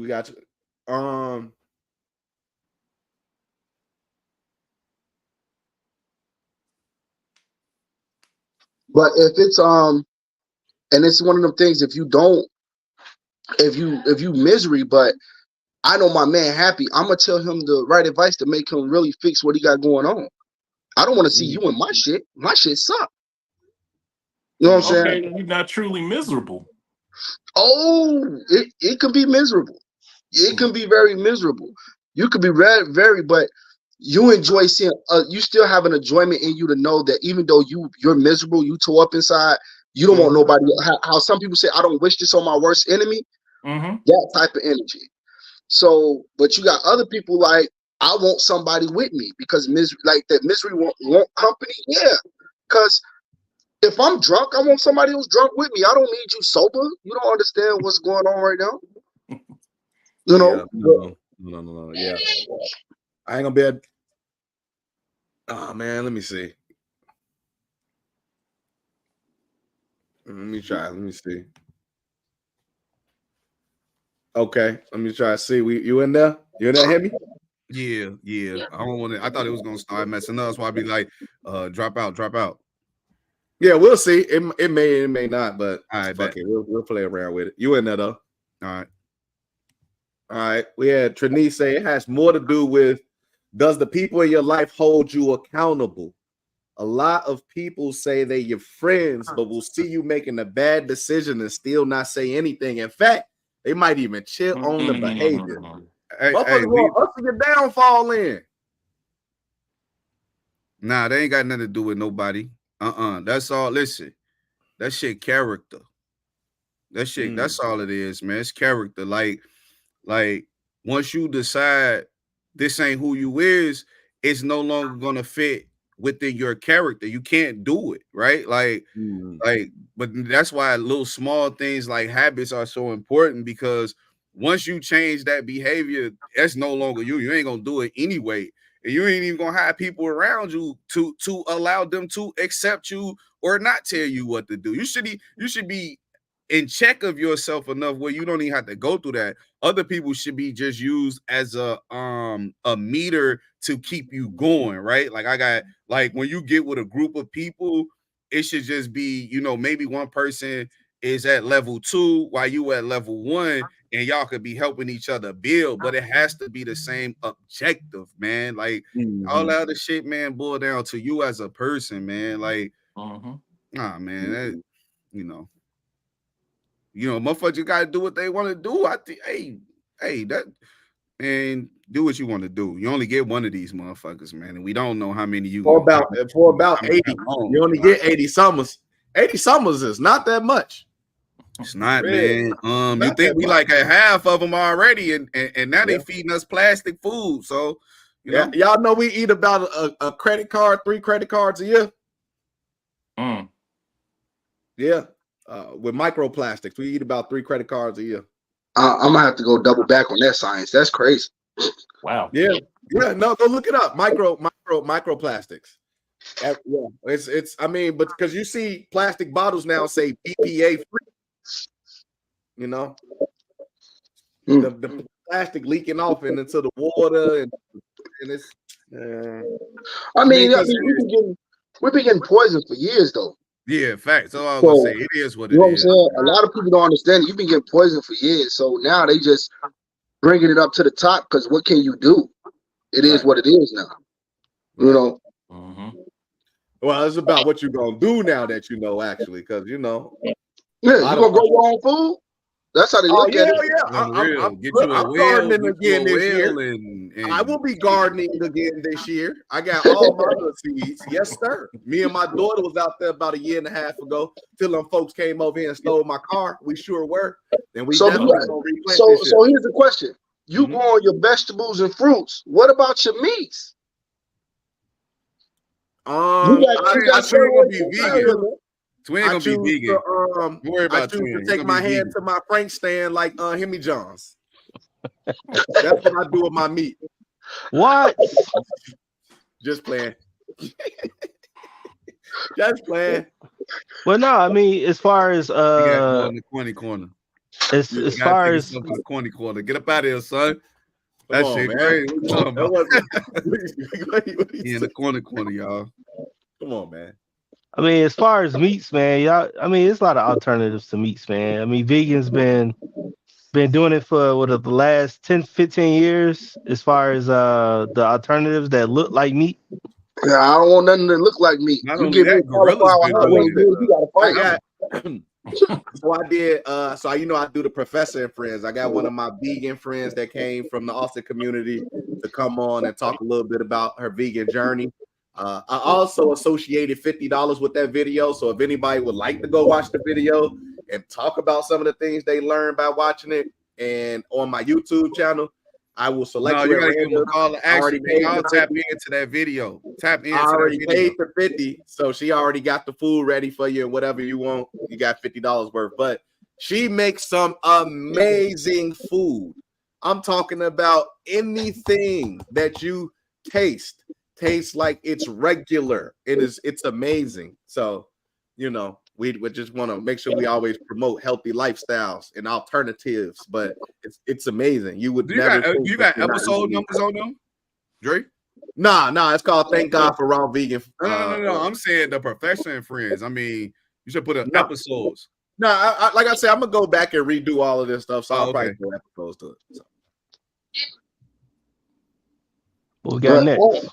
But if it's and it's one of them things, if you misery, but I know my man happy, I'm gonna tell him the right advice to make him really fix what he got going on. I don't want to see you in my shit. My shit suck. You know what I'm saying? Okay, you're not truly miserable. Oh, it can be miserable. It can be very miserable. You could be very, but you enjoy seeing. You still have an enjoyment in you to know that even though you're miserable, you tore up inside. You don't want nobody. How some people say, "I don't wish this on my worst enemy." That type of energy. So, but you got other people like, I want somebody with me because misery, like that misery want company. Yeah, because if I'm drunk, I want somebody who's drunk with me. I don't need you sober. You don't understand what's going on right now. You know? Yeah, no. Yeah, I ain't gonna be. Oh man, let me see. Let me try. Let me see. Okay, let me try to see. You in there? You in there, Hemi? Yeah. I don't want to. I thought it was gonna start messing up, so I'd be like, drop out. Yeah, we'll see. It may not, but All right, fuck it. We'll play around with it. You in there though? All right. We had Trinice say it has more to do with, does the people in your life hold you accountable? A lot of people say they're your friends, but will see you making a bad decision and still not say anything. In fact, they might even chill on the behavior. Motherfuckers want us to your downfall in. Nah, they ain't got nothing to do with nobody. That's all. Listen, that shit character. That shit, that's all it is, man. It's character. Like once you decide this ain't who you is, it's no longer gonna fit within your character. You can't do it, right? But that's why little small things like habits are so important, because once you change that behavior, that's no longer you. You ain't gonna do it anyway. And you ain't even gonna have people around you to allow them to accept you or not tell you what to do. You should be in check of yourself enough where you don't even have to go through that. Other people should be just used as a meter to keep you going, right? Like I got, like when you get with a group of people, it should just be, maybe one person is at level 2 while you at level 1, and y'all could be helping each other build, but it has to be the same objective, man. Like all that other shit, man, boil down to you as a person, man. Like, nah, man, that, you know, motherfuckers gotta do what they want to do. I think, hey, that, man, do what you want to do. You only get one of these motherfuckers, man, and we don't know how many you for gonna about 80. You only get 80 summers. 80 summers is not that much. It's not, man. You think we like a half of them already, and now they feeding us plastic food. So, you know, y'all know we eat about a credit card, 3 credit cards a year. Yeah, with microplastics, we eat about 3 credit cards a year. I'm gonna have to go double back on that science. That's crazy. Wow. Yeah. No, go look it up. Microplastics. Yeah, it's. I mean, but because you see plastic bottles now say BPA free. You know, the plastic leaking off into the water, and it's. I mean, we've been getting poisoned for years, though. Yeah, facts. So I was gonna say, it is what it is. You know what I'm saying? A lot of people don't understand it. You've been getting poisoned for years, so now they just bringing it up to the top. Because what can you do? It is what it is now. You know. Well, it's about what you're gonna do now that you know, actually, because you know. Yeah, you gonna grow your own food. That's how they look at it. Yeah, I'm gardening again this year. I will be gardening again this year. I got all my other seeds. Yes, sir. Me and my daughter was out there about 1.5 years ago till them folks came over here and stole my car. We sure were. And we definitely gonna replant this year. So here's the question. You grow your vegetables and fruits. What about your meats? I sure gonna be vegan. Twin gonna be vegan. Don't worry about Twin. Take my hand to my Frank stand like Hemi Johns. That's what I do with my meat. What? Just playing. Just playing. Well, no, I mean, as far as in the corner. As far as the corner, get up out of here, son. That shit crazy. In the corner, y'all. Come on, man. I mean, as far as meats, man, y'all. I mean, it's a lot of alternatives to meats, man. I mean, vegans been doing it for the last 10, 15 years. As far as the alternatives that look like meat. Yeah, I don't want nothing that look like meat. Not you give me gorillas been doing it. You gotta fight. So I did. So I do the Professor and Friends. I got one of my vegan friends that came from the Austin community to come on and talk a little bit about her vegan journey. I also associated $50 with that video. So if anybody would like to go watch the video and talk about some of the things they learned by watching it, and on my YouTube channel, I will select. No, you gotta give them a call to action. Y'all tap into that video. Tap into. I already paid for 50, so she already got the food ready for you, and whatever you want, you got $50 worth. But she makes some amazing food. I'm talking about anything that you tastes like it's regular. It's amazing. So, we would just want to make sure we always promote healthy lifestyles and alternatives, but it's amazing. You would you got episode numbers on them, Dre? Nah, it's called Thank God for Raw Vegan. No. I'm saying the Professor and Friends. I mean, you should put episodes. No, like I said, I'm gonna go back and redo all of this stuff, so I'll probably do episodes to it. So. What we got next?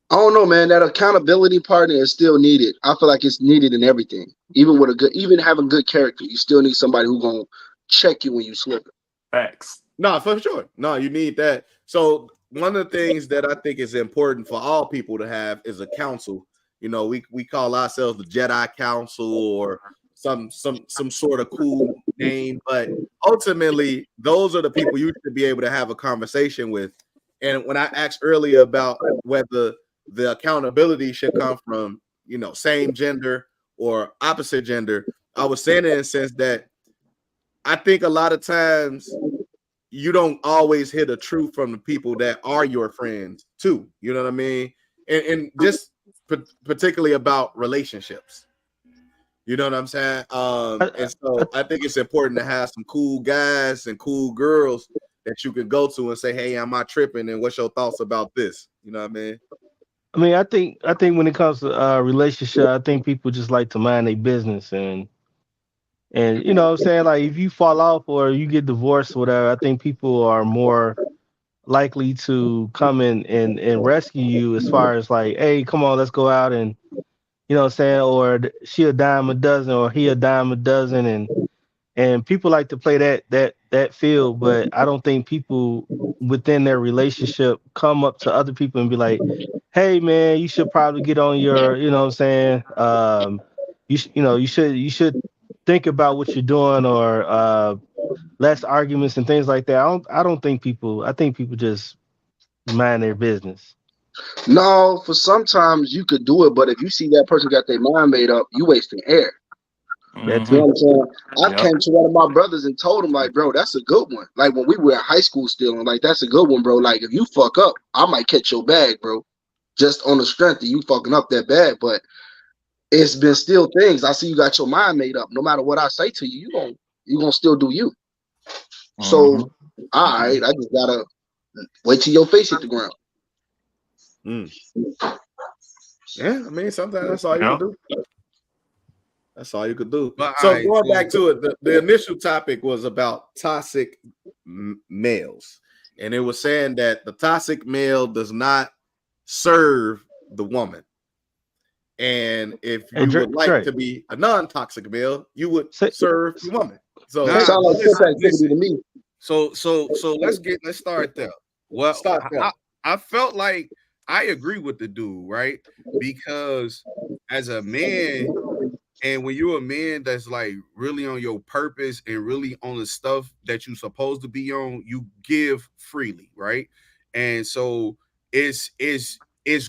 I don't know, man. That accountability partner is still needed. I feel like it's needed in everything. Even having good character, you still need somebody who's gonna check you when you slip. Facts. No, for sure. No, you need that. So one of the things that I think is important for all people to have is a council. We call ourselves the Jedi Council or some sort of cool name, but ultimately those are the people you should be able to have a conversation with. And when I asked earlier about whether the accountability should come from, same gender or opposite gender, I was saying it in the sense that I think a lot of times you don't always hear the truth from the people that are your friends too. You know what I mean? And just particularly about relationships. You know what I'm saying? And so I think it's important to have some cool guys and cool girls that you can go to and say, "Hey, am I tripping? And what's your thoughts about this?" You know what I mean? I mean, I think when it comes to relationship, I think people just like to mind their business, and And you know what I'm saying? Like if you fall off or you get divorced or whatever, I think people are more likely to come and rescue you as far as like, hey, come on, let's go out and you know what I'm saying, or she a dime a dozen or he a dime a dozen, and people like to play that field, but I don't think people within their relationship come up to other people and be like, hey man, you should probably get on your, you know what I'm saying, you should think about what you're doing, or less arguments and things like that. I don't think people, I think people just mind their business. No, for sometimes you could do it, but if you see that person got their mind made up, you wasting air. That You know too. what I'm saying? I Yep. came to one of my brothers and told him, like, bro, that's a good one. Like when we were in high school still, and like that's a good one, bro. Like if you fuck up, I might catch your bag, bro. Just on the strength of you fucking up that bad. But it's been still things. I see you got your mind made up. No matter what I say to you, you gonna still do you. So all right, I just gotta wait till your face hit the ground. Yeah, I mean, sometimes that's all you Yep. can do. That's all you could do. But So I going back to it, the initial topic was about toxic males, and it was saying that the toxic male does not serve the woman, and if Hey, you would like Trey, to be a non-toxic male, you would say, serve the woman. So nah, Sound but like sex activity listen. to me. So let's start there. Well, start there. I felt like I agree with the dude, right? Because as a man, and when you're a man that's like really on your purpose and really on the stuff that you're supposed to be on, you give freely, right? And so it's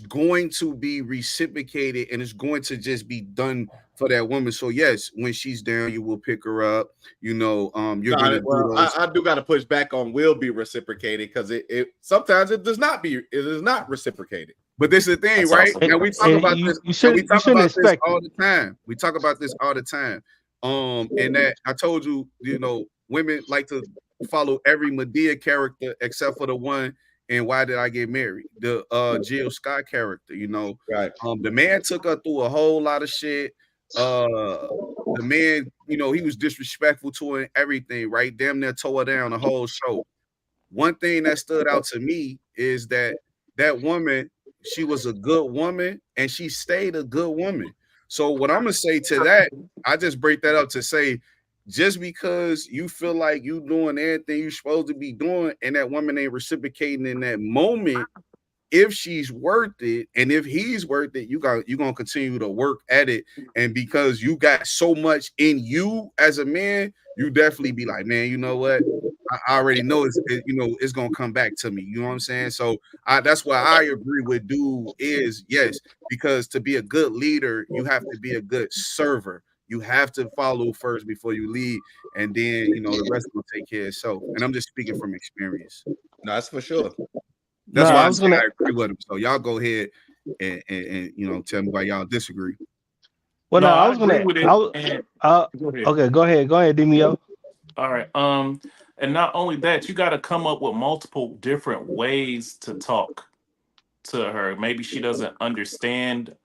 going to be reciprocated, and it's going to just be done for that woman. So yes, when she's down, you will pick her up. You know, you're Got gonna it. do Well, those. I do got to push back on will be reciprocated because it sometimes it does not be. It is not reciprocated. But this is the thing, That's right? also And true. we talk and about you this, you and we shouldn't you talk shouldn't about this expect all it. the time. We talk about this all the time. And that I told you, you know, women like to follow every Medea character except for the one and Why Did I Get Married? The Jill Scott character, you know. Right. The man took her through a whole lot of shit. The man, you know, he was disrespectful to her and everything, right? Damn near tore her down the whole show. One thing that stood out to me is that that woman, she was a good woman and she stayed a good woman. So what I'm gonna say to that, I just break that up to say, just because you feel like you doing everything you're supposed to be doing and that woman ain't reciprocating in that moment, if she's worth it and if he's worth it, you're gonna continue to work at it. And because you got so much in you as a man, you definitely be like, man, you know what? I already know you know it's gonna come back to me. You know what I'm saying? So that's why I agree with dude is yes, because to be a good leader, you have to be a good server. You have to follow first before you lead, and then you know the rest will take care of itself. And I'm just speaking from experience. No, that's for sure. That's No, why I I was say gonna. I agree with him. So y'all go ahead and you know tell me why y'all disagree. Well, No, no, I I was agree gonna. with I it. was. And go ahead. Okay, go ahead, Demio. All right. And not only that, you got to come up with multiple different ways to talk to her. Maybe she doesn't understand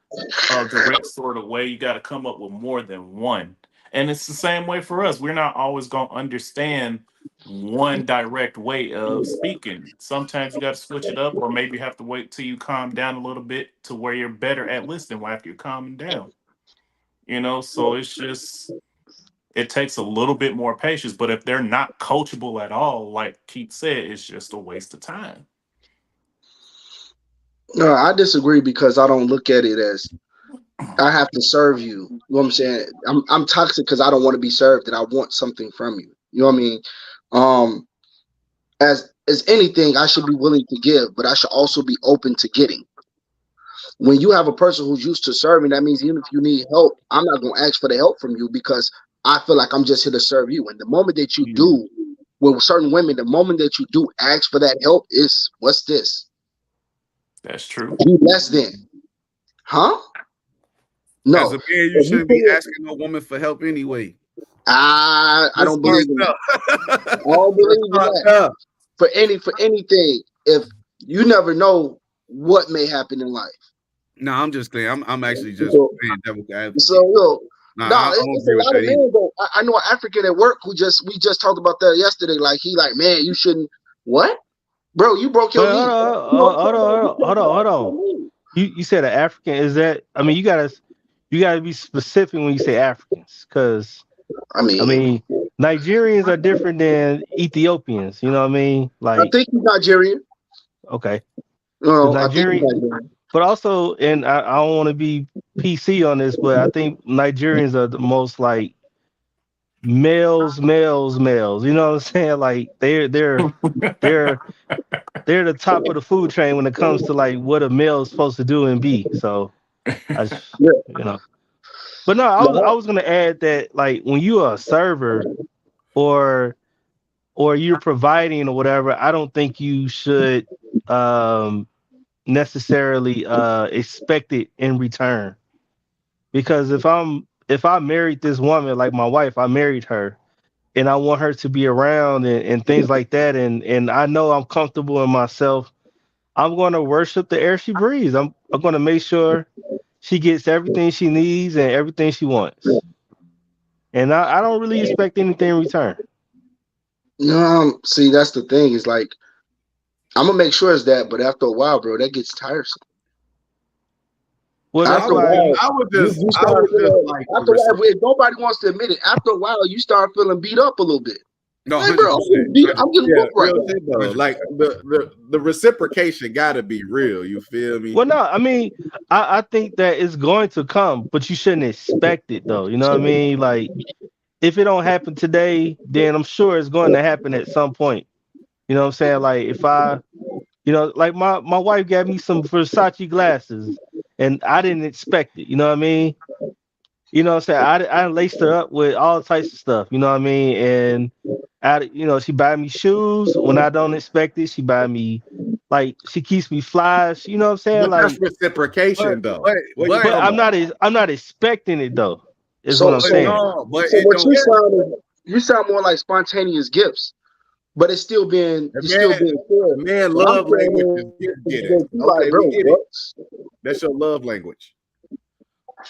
a direct sort of way. You got to come up with more than one. And it's the same way for us. We're not always going to understand one direct way of speaking. Sometimes you got to switch it up, or maybe you have to wait till you calm down a little bit to where you're better at listening after you're calming down. You know, so it's just it takes a little bit more patience. But if they're not coachable at all, like Keith said, it's just a waste of time. No, I disagree because I don't look at it as I have to serve you. You know what I'm saying? I'm toxic because I don't want to be served and I want something from you. You know what I mean? Um, as anything, I should be willing to give, but I should also be open to getting. When you have a person who's used to serving, that means even if you need help, I'm not gonna ask for the help from you because I feel like I'm just here to serve you. And the moment that you do, with certain women, the moment that you do ask for that help is what's this? That's true. Be less than, huh? As No. a man, you If you shouldn't put be it, asking no woman for help anyway. I Let's don't start believe in that. there. I don't Let's believe in start that. there. For anything, if you never know what may happen in life. No, I'm just saying. I'm actually just So playing devil's so advocate. look. Nah, No, I don't it's agree a with lot of that either. men though. I know an African at work who we just talked about that yesterday. Like he like, man, you shouldn't. What, bro? You broke your But hold knee. on, You know what I'm hold saying? Like, you on, shouldn't hold be on, hold laughing on. at me. You said an African. Is that? I mean, you gotta be specific when you say Africans, because I I mean, mean Nigerians are different than Ethiopians. You know what I mean? I Like, think he's Nigerian. okay, because No, I think he's Nigerian, Nigerian. but also, and I don't want to be PC on this, but I think Nigerians are the most like males. You know what I'm saying? Like they're they're the top of the food chain when it comes to like what a male is supposed to do and be. So Yeah. you know. But no, I No, was gonna add that like when you are a server or you're providing or whatever, I don't think you should um necessarily expect it in return. Because if I married this woman, like my wife, I married her and I want her to be around and things like that, and I know I'm comfortable in myself, I'm gonna worship the air she breathes. I'm gonna make sure she gets everything she needs and everything she wants. And I don't really expect anything in return. see, that's the thing. Is like I'm gonna make sure it's that, but after a while, bro, that gets tiresome. Well, No, that's After a why while, you I start would just feeling. like the After a while, if nobody wants to admit it, after a while, you start feeling beat up a little bit. no, Like, hundred bro, percent, I'm getting Yeah, whooped right real now. shit though. 100%. Like the reciprocation got to be real. You feel me? well, no, I mean, I think that it's going to come, but you shouldn't expect it though. You know what I mean? Like if it don't happen today, then I'm sure it's going to happen at some point. You know what I'm saying? Like if I, like my wife got me some Versace glasses and I didn't expect it. You know what I mean? You know what I'm saying? I laced her up with all types of stuff, you know what I mean? And she buy me shoes when I don't expect it. She buy me like she keeps me flies, you know what I'm saying? But that's Like, But reciprocation though. What you but but talking about? I'm not expecting it though, is what So, I'm but so, saying. no, but so, it what don't. you sound more like spontaneous gifts, but And it's still being shared. man, But I'm love language is saying, gift getting. that you like, Okay, bro, we get it. what? That's your love language.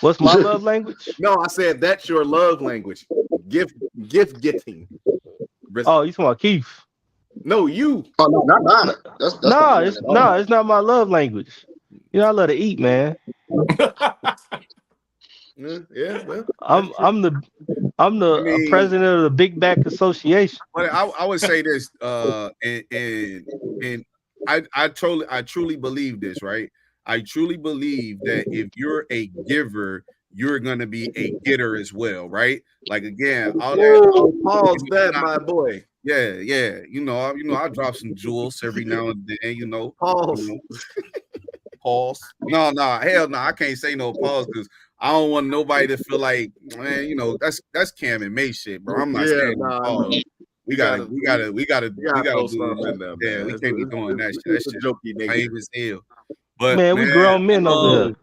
What's my love language? No, I said that's your love language. Gift gift getting. Oh, you talking about Keith. No, you. Oh no, not mine. No, That's not no, mine at all. it's not my love language. I love to eat, man. Yeah, well, that's I'm true. I'm the I'm I the mean, president of the Big Back Association. but I would say this, and I truly believe this, right? I truly believe that if you're a giver, you're gonna be a getter as well, right? Like again, all that, Whoa, pause that, not, my boy. yeah. I drop some jewels every now and then, Pause. pause. No, hell no, I can't say no pause because I don't want nobody to feel like, man, that's Cam and May shit, bro. I'm not Yeah, saying no nah, I pause. know. We You gotta, gotta we gotta, we gotta, you we gotta gotta throw do something this. in there, Yeah, man. we can't be doing that shit. That It's a shit jokey nature. lame as hell. But Man, we man, grown men over here.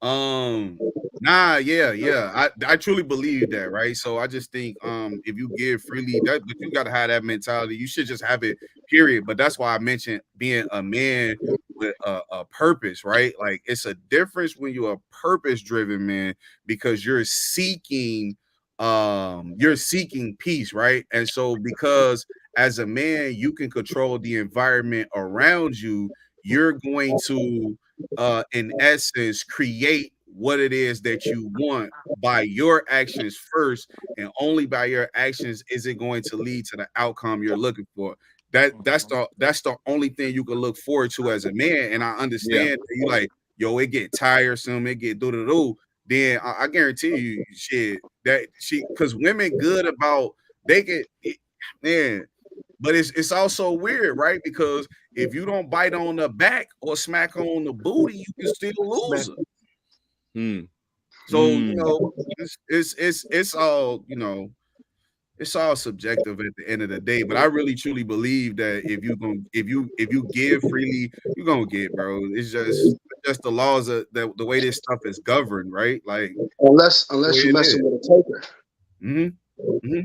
um, um, nah, yeah. I truly believe that, right? So I just think if you give freely, but you gotta have that mentality. You should just have it, period. But that's why I mentioned being a man with a purpose, right? Like it's a difference when you're a purpose driven man because you're seeking peace, right? And so because as a man, you can control the environment around you, you're going to in essence create what it is that you want by your actions first, and only by your actions is it going to lead to the outcome you're looking for. That's the only thing you can look forward to as a man. And I Yeah. understand that you like, yo, it get tiresome, it get do. Then I guarantee you, shit, that she because women good about they get man, but it's also weird, right? Because if you don't bite on the back or smack on the booty, you can still lose her. Hmm. So Hmm. it's all it's all subjective at the end of the day. But I really truly believe that if you give freely, you're gonna get, bro. It's just the laws of the way this stuff is governed, right? Like Unless the way you it is. messing with a taker. Mm-hmm.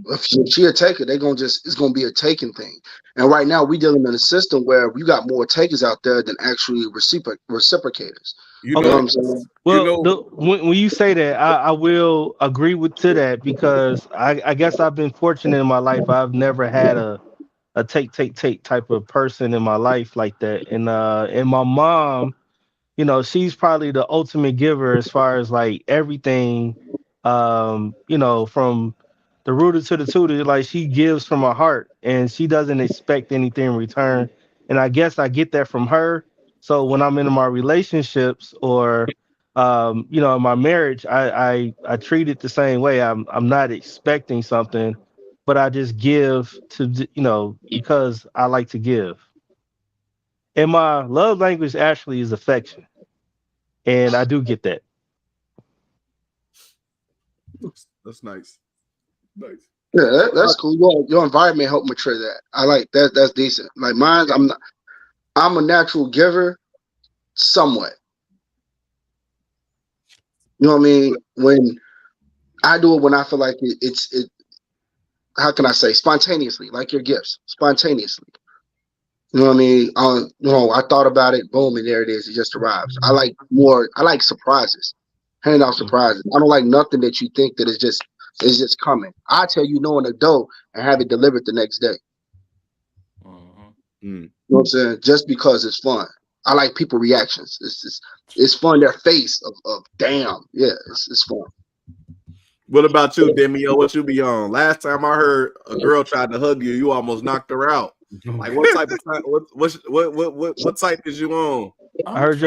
If she a taker, it's gonna be a taking thing. And right now we dealing in a system where we got more takers out there than actually reciprocators. You You know what know, I'm saying? you Well, know, when you say that, I will agree with to that because I guess I've been fortunate in my life. I've never had a take type of person in my life like that. And my mom, she's probably the ultimate giver as far as like everything, from the rooter to the tutor. Like she gives from her heart and she doesn't expect anything in return. And I guess I get that from her. So when I'm in my relationships or in my marriage, I treat it the same way. I'm not expecting something, but I just give because I like to give. And my love language actually is affection. And I do get that. That's nice. Nice. Yeah, that's cool. Your environment helped mature that. I like that. That's decent. Like mine, I'm a natural giver, somewhat. You know what I mean? When I do it, when I feel like it. How can I say spontaneously? Like your gifts, spontaneously. You know what I mean? I thought about it, boom, and there it is. It just arrives. I like surprises, handing out surprises. I don't like nothing that you think that is just coming. I tell you, no in a dough and have it delivered the next day. You know what I'm saying? Just because it's fun. I like people reactions. It's fun. Their face of damn, yeah, it's fun. What about you, Demio? What you be on? Last time I heard a girl tried to hug you, you almost knocked her out. Like what type of what type is you on? I heard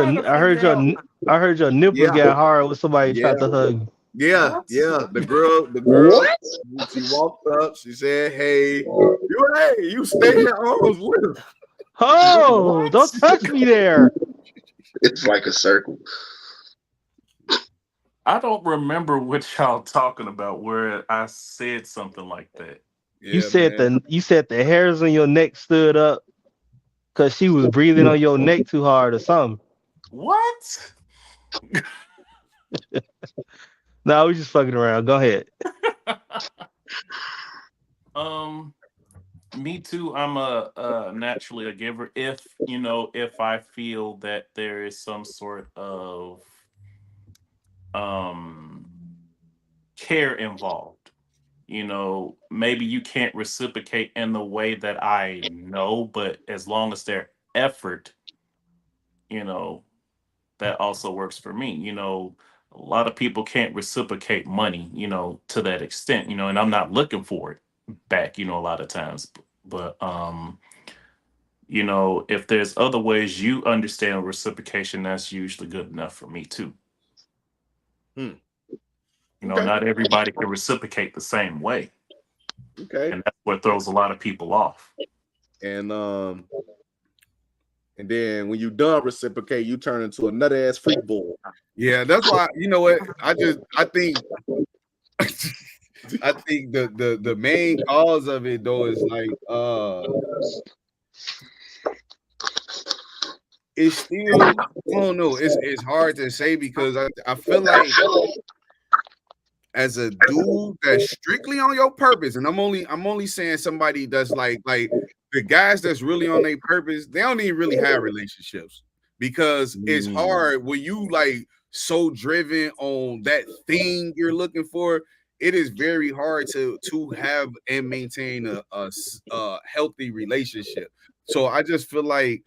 I heard your nipples Yeah, got hard when somebody yeah, tried to hug you. yeah, What? yeah. The girl, What? she walked up. She said, "Hey, you stay at arm's length." Oh, don't What? touch me there. It's like a circle. I don't remember what y'all talking about where I said something like that. You Yeah, said man. the hairs on your neck stood up because she was breathing on your neck too hard or something. What? No, we just fucking around. Go ahead. um, me too. I'm naturally a giver. If I feel that there is some sort of um care involved. Maybe you can't reciprocate in the way that I know, but as long as their effort, you know, that also works for me. A lot of people can't reciprocate money, to that extent, and I'm not looking for it back, a lot of times. But if there's other ways you understand reciprocation, that's usually good enough for me too. Hmm. Okay. Not everybody can reciprocate the same way. Okay. And that's what throws a lot of people off. And and then when you done reciprocate, you turn into a nut ass freak boy. yeah, that's why you know what I think I think the main cause of it though is like it's still I don't know, it's hard to say because I feel like as a dude that's strictly on your purpose, and I'm only saying somebody that's like the guys that's really on their purpose, they don't even really have relationships because it's hard when you like so driven on that thing you're looking for. It is very hard to have and maintain a healthy relationship. So I just feel like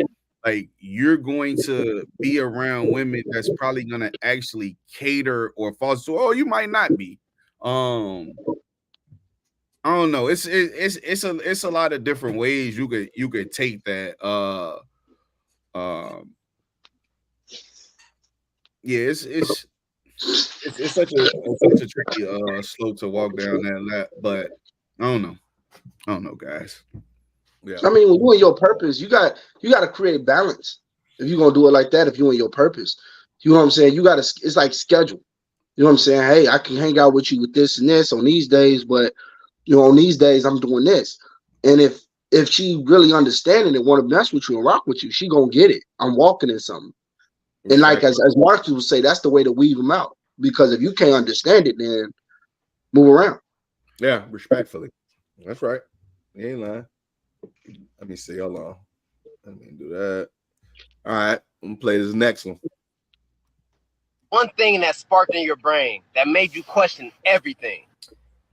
you're going to be around women that's probably going to actually cater or foster. Oh, you might not be. Um, I don't know. It's a lot of different ways you could take that. Um, yeah, it's such a tricky slope to walk down that lap, but I don't know, guys. Yeah. I mean, when you in your purpose, you got to create balance. If you're gonna do it like that, if you in your purpose, you know what I'm saying. You got to. It's like schedule. You know what I'm saying. Hey, I can hang out with you with this and this on these days, but on these days I'm doing this. And if she really understanding it, want to mess with you and rock with you, she gonna get it. I'm walking in something. And like as Marcus would say, that's the way to weave them out. Because if you can't understand it, then move around. Yeah, respectfully. That's right. You ain't lying. Let me see. Hold on. Let me do that. All right. I'm gonna play this next one. One thing that sparked in your brain that made you question everything.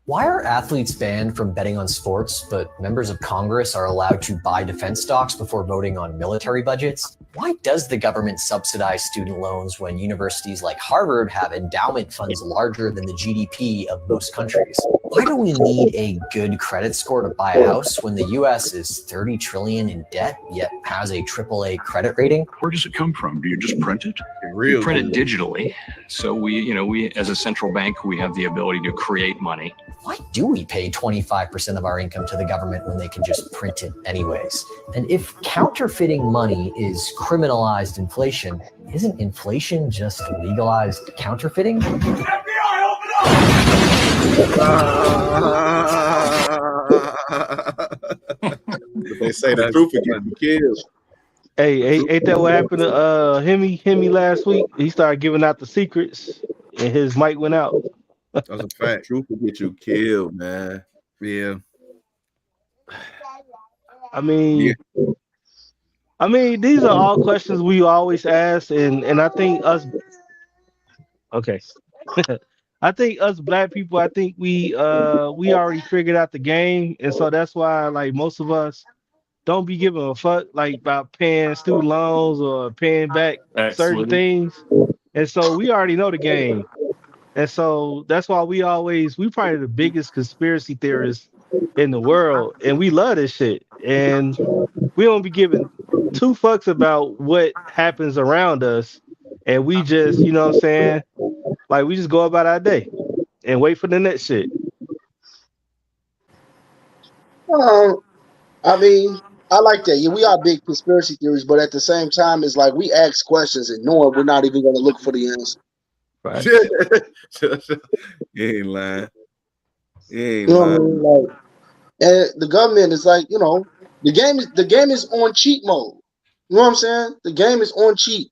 Why are athletes banned from betting on sports, but members of Congress are allowed to buy defense stocks before voting on military budgets? Why does the government subsidize student loans when universities like Harvard have endowment funds larger than the GDP of most countries? Why do we need a good credit score to buy a house when the US is $30 trillion in debt, yet has a AAA credit rating? Where does it come from? Do you just print it? Real We print good. it digitally. So we as a central bank, we have the ability to create money. Why do we pay 25% of our income to the government when they can just print it anyways? And if counterfeiting money is criminalized inflation, isn't inflation just legalized counterfeiting? FBI, open They say the truth will get you killed. Hey, ain't that what happened to Hemi last week? He started giving out the secrets, and his mic went out. That's a fact. Truth will get you killed, man. Yeah. I mean, these are all questions we always ask, and I think us. Okay, I think us black people. I think we already figured out the game, and so that's why like most of us don't be giving a fuck like about paying student loans or paying back certain Absolutely. things, and so we already know the game. And so that's why we probably the biggest conspiracy theorists in the world. And we love this shit. And we don't be giving two fucks about what happens around us. And we just, you know what I'm saying? Like we just go about our day and wait for the next shit. I mean, I like that. Yeah, we are big conspiracy theories, but at the same time, it's like we ask questions and knowing we're not even going to look for the answer. Right. You ain't lying. You ain't You know what I lying. mean? Like, and the government is like, the game is on cheat mode. You know what I'm saying? The game is on cheat.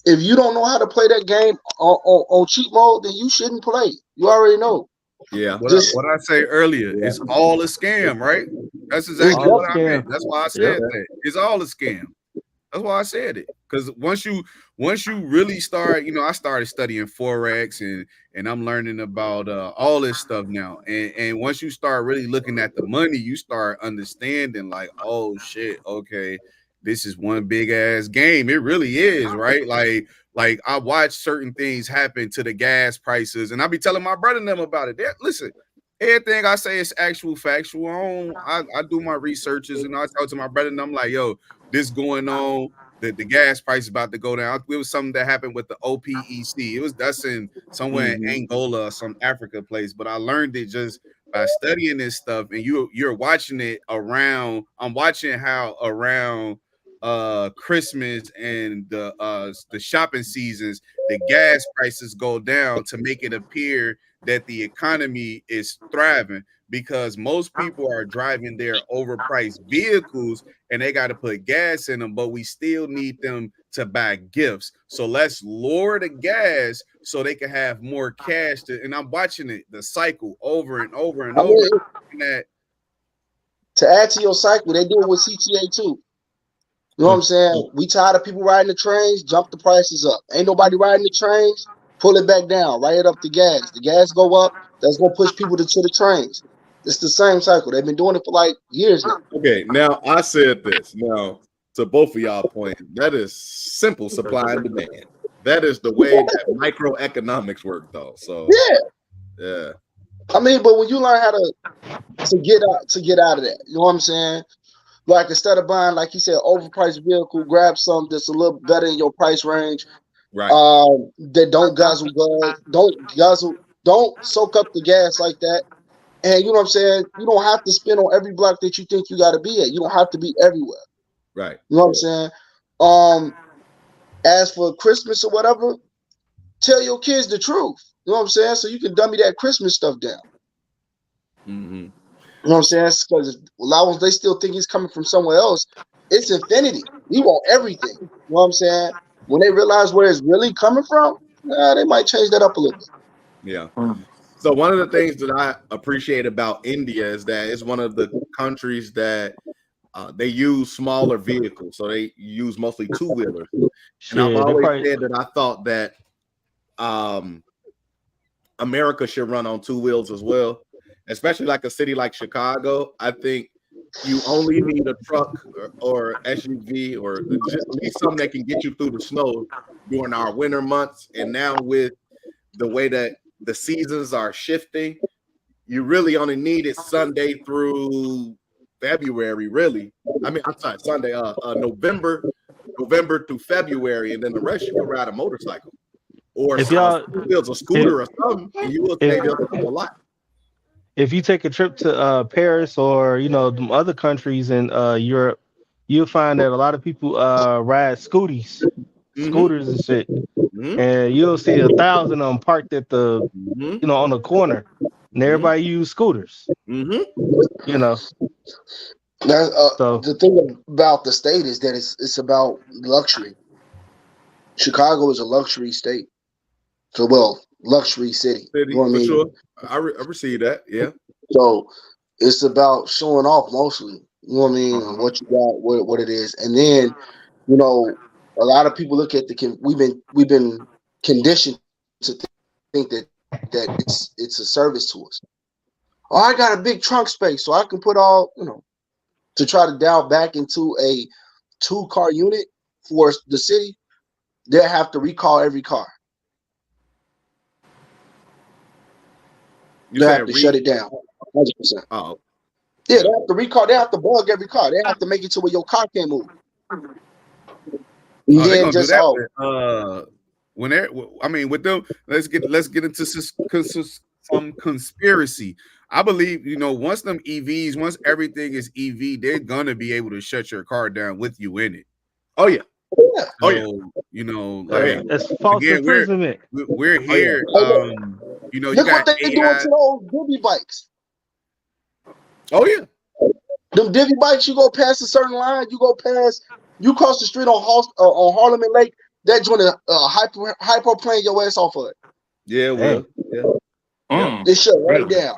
If you don't know how to play that game on cheat mode, then you shouldn't play. You already know. Yeah. What I say earlier, it's all a scam, right? That's exactly All what a I meant. scam. That's why I said that. It's all a scam. That's why I said it. Because once you really start, I started studying Forex and I'm learning about all this stuff now. And once you start really looking at the money, you start understanding like, oh shit, okay, this is one big ass game. It really is, right? Like I watch certain things happen to the gas prices, and I be telling my brother and them about it. Listen, everything I say is actual factual. I do my researches, and I talk to my brother and I'm like, yo, this going on. The gas price is about to go down. It was something that happened with the OPEC. That's in somewhere in Angola or some Africa place. But I learned it just by studying this stuff, and you're watching it around. I'm watching how around Christmas and the shopping seasons, the gas prices go down to make it appear that the economy is thriving, because most people are driving their overpriced vehicles and they got to put gas in them, but we still need them to buy gifts. So let's lower the gas so they can have more cash. And I'm watching the cycle over and over and over. To add to your cycle, they do it with CTA too. You know what I'm saying? We tired of people riding the trains, jump the prices up. Ain't nobody riding the trains, pull it back down, right up the gas. The gas go up, that's gonna push people to the trains. It's the same cycle. They've been doing it for like years now. Okay, now I said this. Now, to both of y'all points, that is simple supply and demand. That is the way that microeconomics work, though. So yeah. I mean, but when you learn how to get out of that, you know what I'm saying? Like instead of buying, like he said, overpriced vehicle, grab something that's a little better in your price range. Right. That don't guzzle gas, don't soak up the gas like that. And you know what I'm saying? You don't have to spin on every block that you think you gotta be at. You don't have to be everywhere. Right. You know what I'm saying? As for Christmas or whatever, tell your kids the truth. You know what I'm saying? So you can dummy that Christmas stuff down. Mm-hmm. You know what I'm saying? Because allowance they still think he's coming from somewhere else. It's infinity. We want everything. You know what I'm saying? When they realize where it's really coming from, they might change that up a little bit. Yeah. So one of the things that I appreciate about India is that it's one of the countries that they use smaller vehicles, so they use mostly two-wheelers. And I've always said that I thought that America should run on two wheels as well, especially like a city like Chicago. I think you only need a truck or SUV or just at least something that can get you through the snow during our winter months. And now with the way that the seasons are shifting, you really only need it Sunday through February, really. I mean, I'm sorry, Sunday, November through February, and then the rest you can ride a motorcycle or if y'all a scooter or something, and you will save yourself a lot. If you take a trip to Paris or them other countries in Europe, you'll find that a lot of people ride scooters and shit, and you'll see 1,000 of them parked at the on the corner, and everybody use scooters. That's the thing about the state is that it's about luxury. Chicago is a luxury state, so luxury city. You know what I mean? Sure. I receive that. Yeah. So it's about showing off mostly. You know what I mean? What you got, what it is, and then a lot of people look at we've been conditioned to think that it's a service to us. Oh, I got a big trunk space, so I can put all to try to dial back into a 2-car unit for the city. They have to recall every car. They have to shut it down 100%. Oh, yeah, they have to recall. They have to bug every car. They have to make it to where your car can't move. They're gonna do that. With them, let's get into some conspiracy. I believe once everything is EV, they're gonna be able to shut your car down with you in it. Oh yeah. That's false imprisonment. We're here. You look got what they doing to those divvy bikes. Oh yeah. Them divvy bikes, you go past a certain line, you cross the street on Harlem and Lake, that joint hyperplane your ass off of it. Yeah, well. Yeah. They shut right down.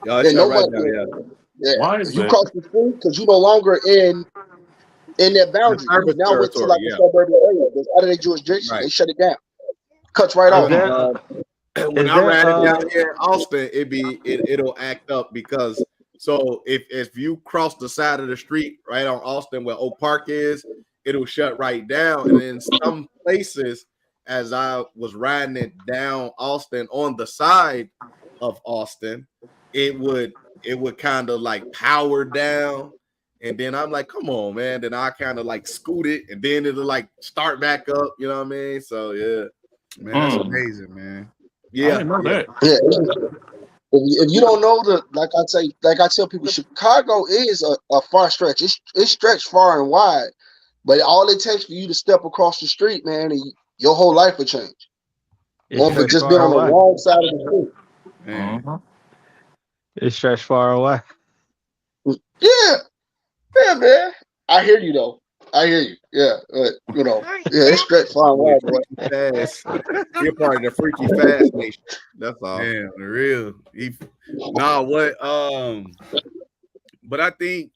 Yeah, it shut right down, yeah. Why is you cross the street because you're no longer in that boundary. You now went to like a suburban area. That's out of their jurisdiction. Right. They shut it down. Cuts right off. When I ran it down here in Austin, it'll act up because so if you cross the side of the street right on Austin where Oak Park is, it'll shut right down. And in some places, as I was riding it down Austin on the side of Austin, it would kind of like power down. And then I'm like, come on, man. Then I kind of like scoot it and then it'll like start back up. You know what I mean? So yeah. Man, that's amazing, man. Yeah. I didn't know that. Yeah. If you don't know like I tell people, Chicago is a far stretch. It's stretched far and wide, but all it takes for you to step across the street, man, and your whole life will change. For just being on the wrong side of the street. It's stretched far and wide. Yeah, man. I hear you though. I hear you. Yeah, it's stretched far and wide. Fast. You're part of the freaky fast nation. That's all. Damn, the real. But I think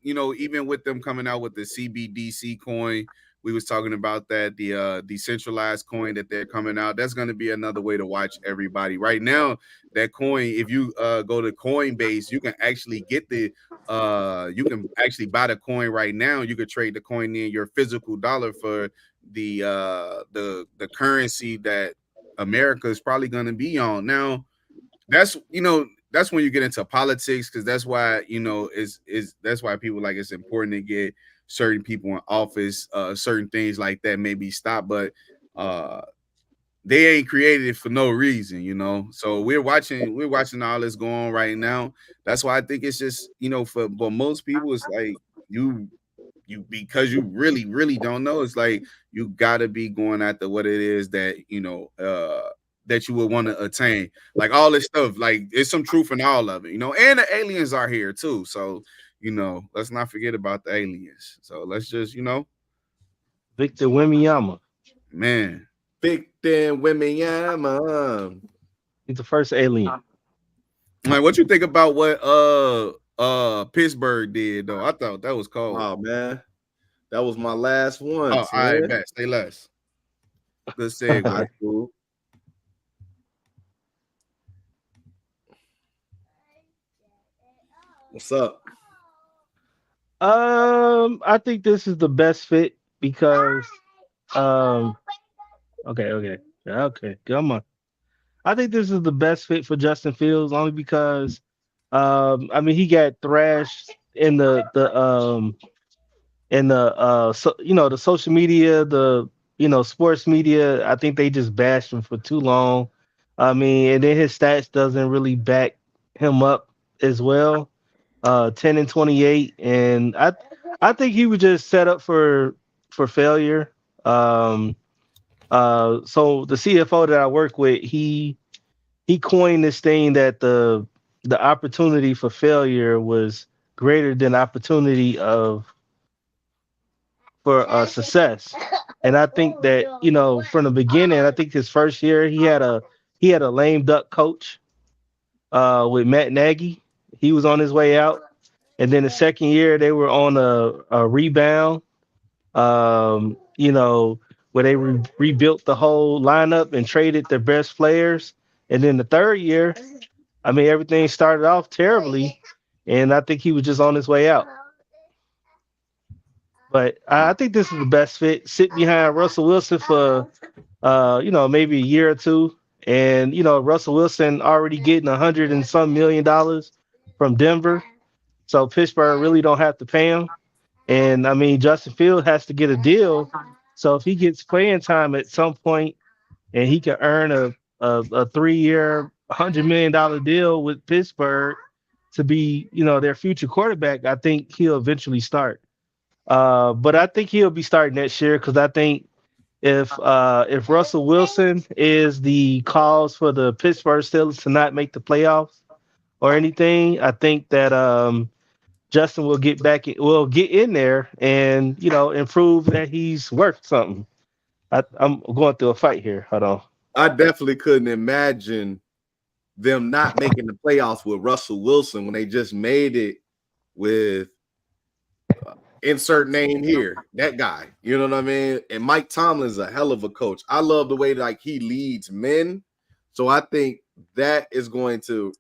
even with them coming out with the CBDC coin, we was talking about that, the decentralized coin that they're coming out. That's going to be another way to watch everybody. Right now, that coin, if you go to Coinbase, you can actually get you can actually buy the coin right now. You could trade the coin in your physical dollar for the currency that America is probably going to be on. Now, that's when you get into politics, because that's why that's why people like it's important to get certain people in office, certain things like that may be stopped, but they ain't created it for no reason, so we're watching all this going on right now. That's why I think it's just for most people it's like you because you really don't know, it's like you gotta be going after what it is that that you would want to attain, like all this stuff. Like there's some truth in all of it, and the aliens are here too, so let's not forget about the aliens. So let's just Victor Wembanyama, man. Victor Wembanyama. He's the first alien. Like, what you think about what Pittsburgh did though? I thought that was cold. Oh man, that was my last one. Oh, I bet. Stay less. Good segue. All right, cool. What's up? I think this is the best fit because okay. Yeah, okay. Come on. I think this is the best fit for Justin Fields only because I mean he got thrashed in the social media, sports media. I think they just bashed him for too long. I mean, and then his stats doesn't really back him up as well. 10-28, and I think he was just set up for failure. So the CFO that I work with, he coined this thing that the opportunity for failure was greater than opportunity for success. And I think that from the beginning, I think his first year he had a lame duck coach with Matt Nagy. He was on his way out, and then the second year they were on a rebound. Where they rebuilt the whole lineup and traded their best players. And then the third year, I mean, everything started off terribly, and I think he was just on his way out. But I think this is the best fit. Sit behind Russell Wilson for, maybe a year or two, and Russell Wilson already getting 100 and some million from Denver, so Pittsburgh really don't have to pay him. And I mean, Justin Field has to get a deal. So if he gets playing time at some point and he can earn a 3 year, $100 million deal with Pittsburgh to be, their future quarterback, I think he'll eventually start. But I think he'll be starting next year because I think if Russell Wilson is the cause for the Pittsburgh Steelers to not make the playoffs or anything, I think that Justin will will get in there and improve that he's worth something. I'm going through a fight here. Hold on. I definitely couldn't imagine them not making the playoffs with Russell Wilson when they just made it with insert name here, that guy. You know what I mean? And Mike Tomlin's a hell of a coach. I love the way like he leads men. So I think that is going to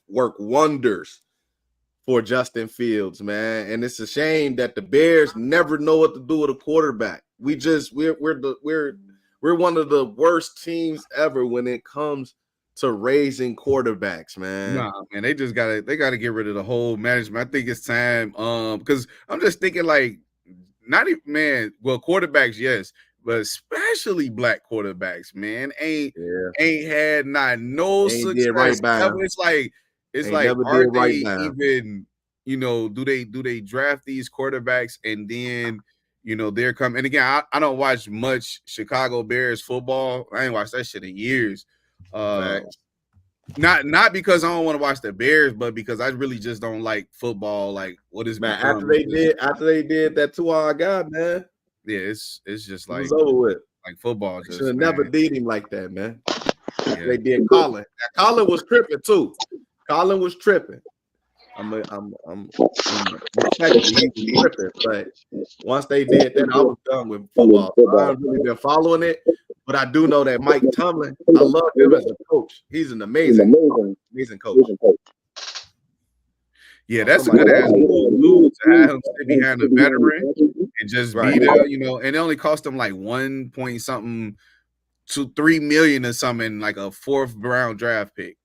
work wonders for Justin Fields, man. And it's a shame that the Bears never know what to do with a quarterback. We're one of the worst teams ever when it comes to raising quarterbacks, man. Nah, man, they gotta get rid of the whole management. I think it's time. Because I'm just thinking like not even quarterbacks, yes, but especially black quarterbacks, man, ain't had no success right ever. It's like are they even, do they draft these quarterbacks and then they're coming. And again, I don't watch much Chicago Bears football. I ain't watched that shit in years. Not because I don't want to watch the Bears, but because I really just don't like football. Like what is man after they did that 2-hour guy, man. Yeah, it's just like it was over with. Like football. Should have never did him like that, man. They did Colin. Now, Colin was tripping too. Colin was tripping. I'm checking. He was tripping, but once they did that, I was done with football. So I haven't really been following it, but I do know that Mike Tomlin, I love him as a coach. He's an amazing coach. Yeah, that's a good ass move to have him sit behind a veteran and just be there, and it only cost him like 1 point something to 3 million or something, like a 4th round draft pick.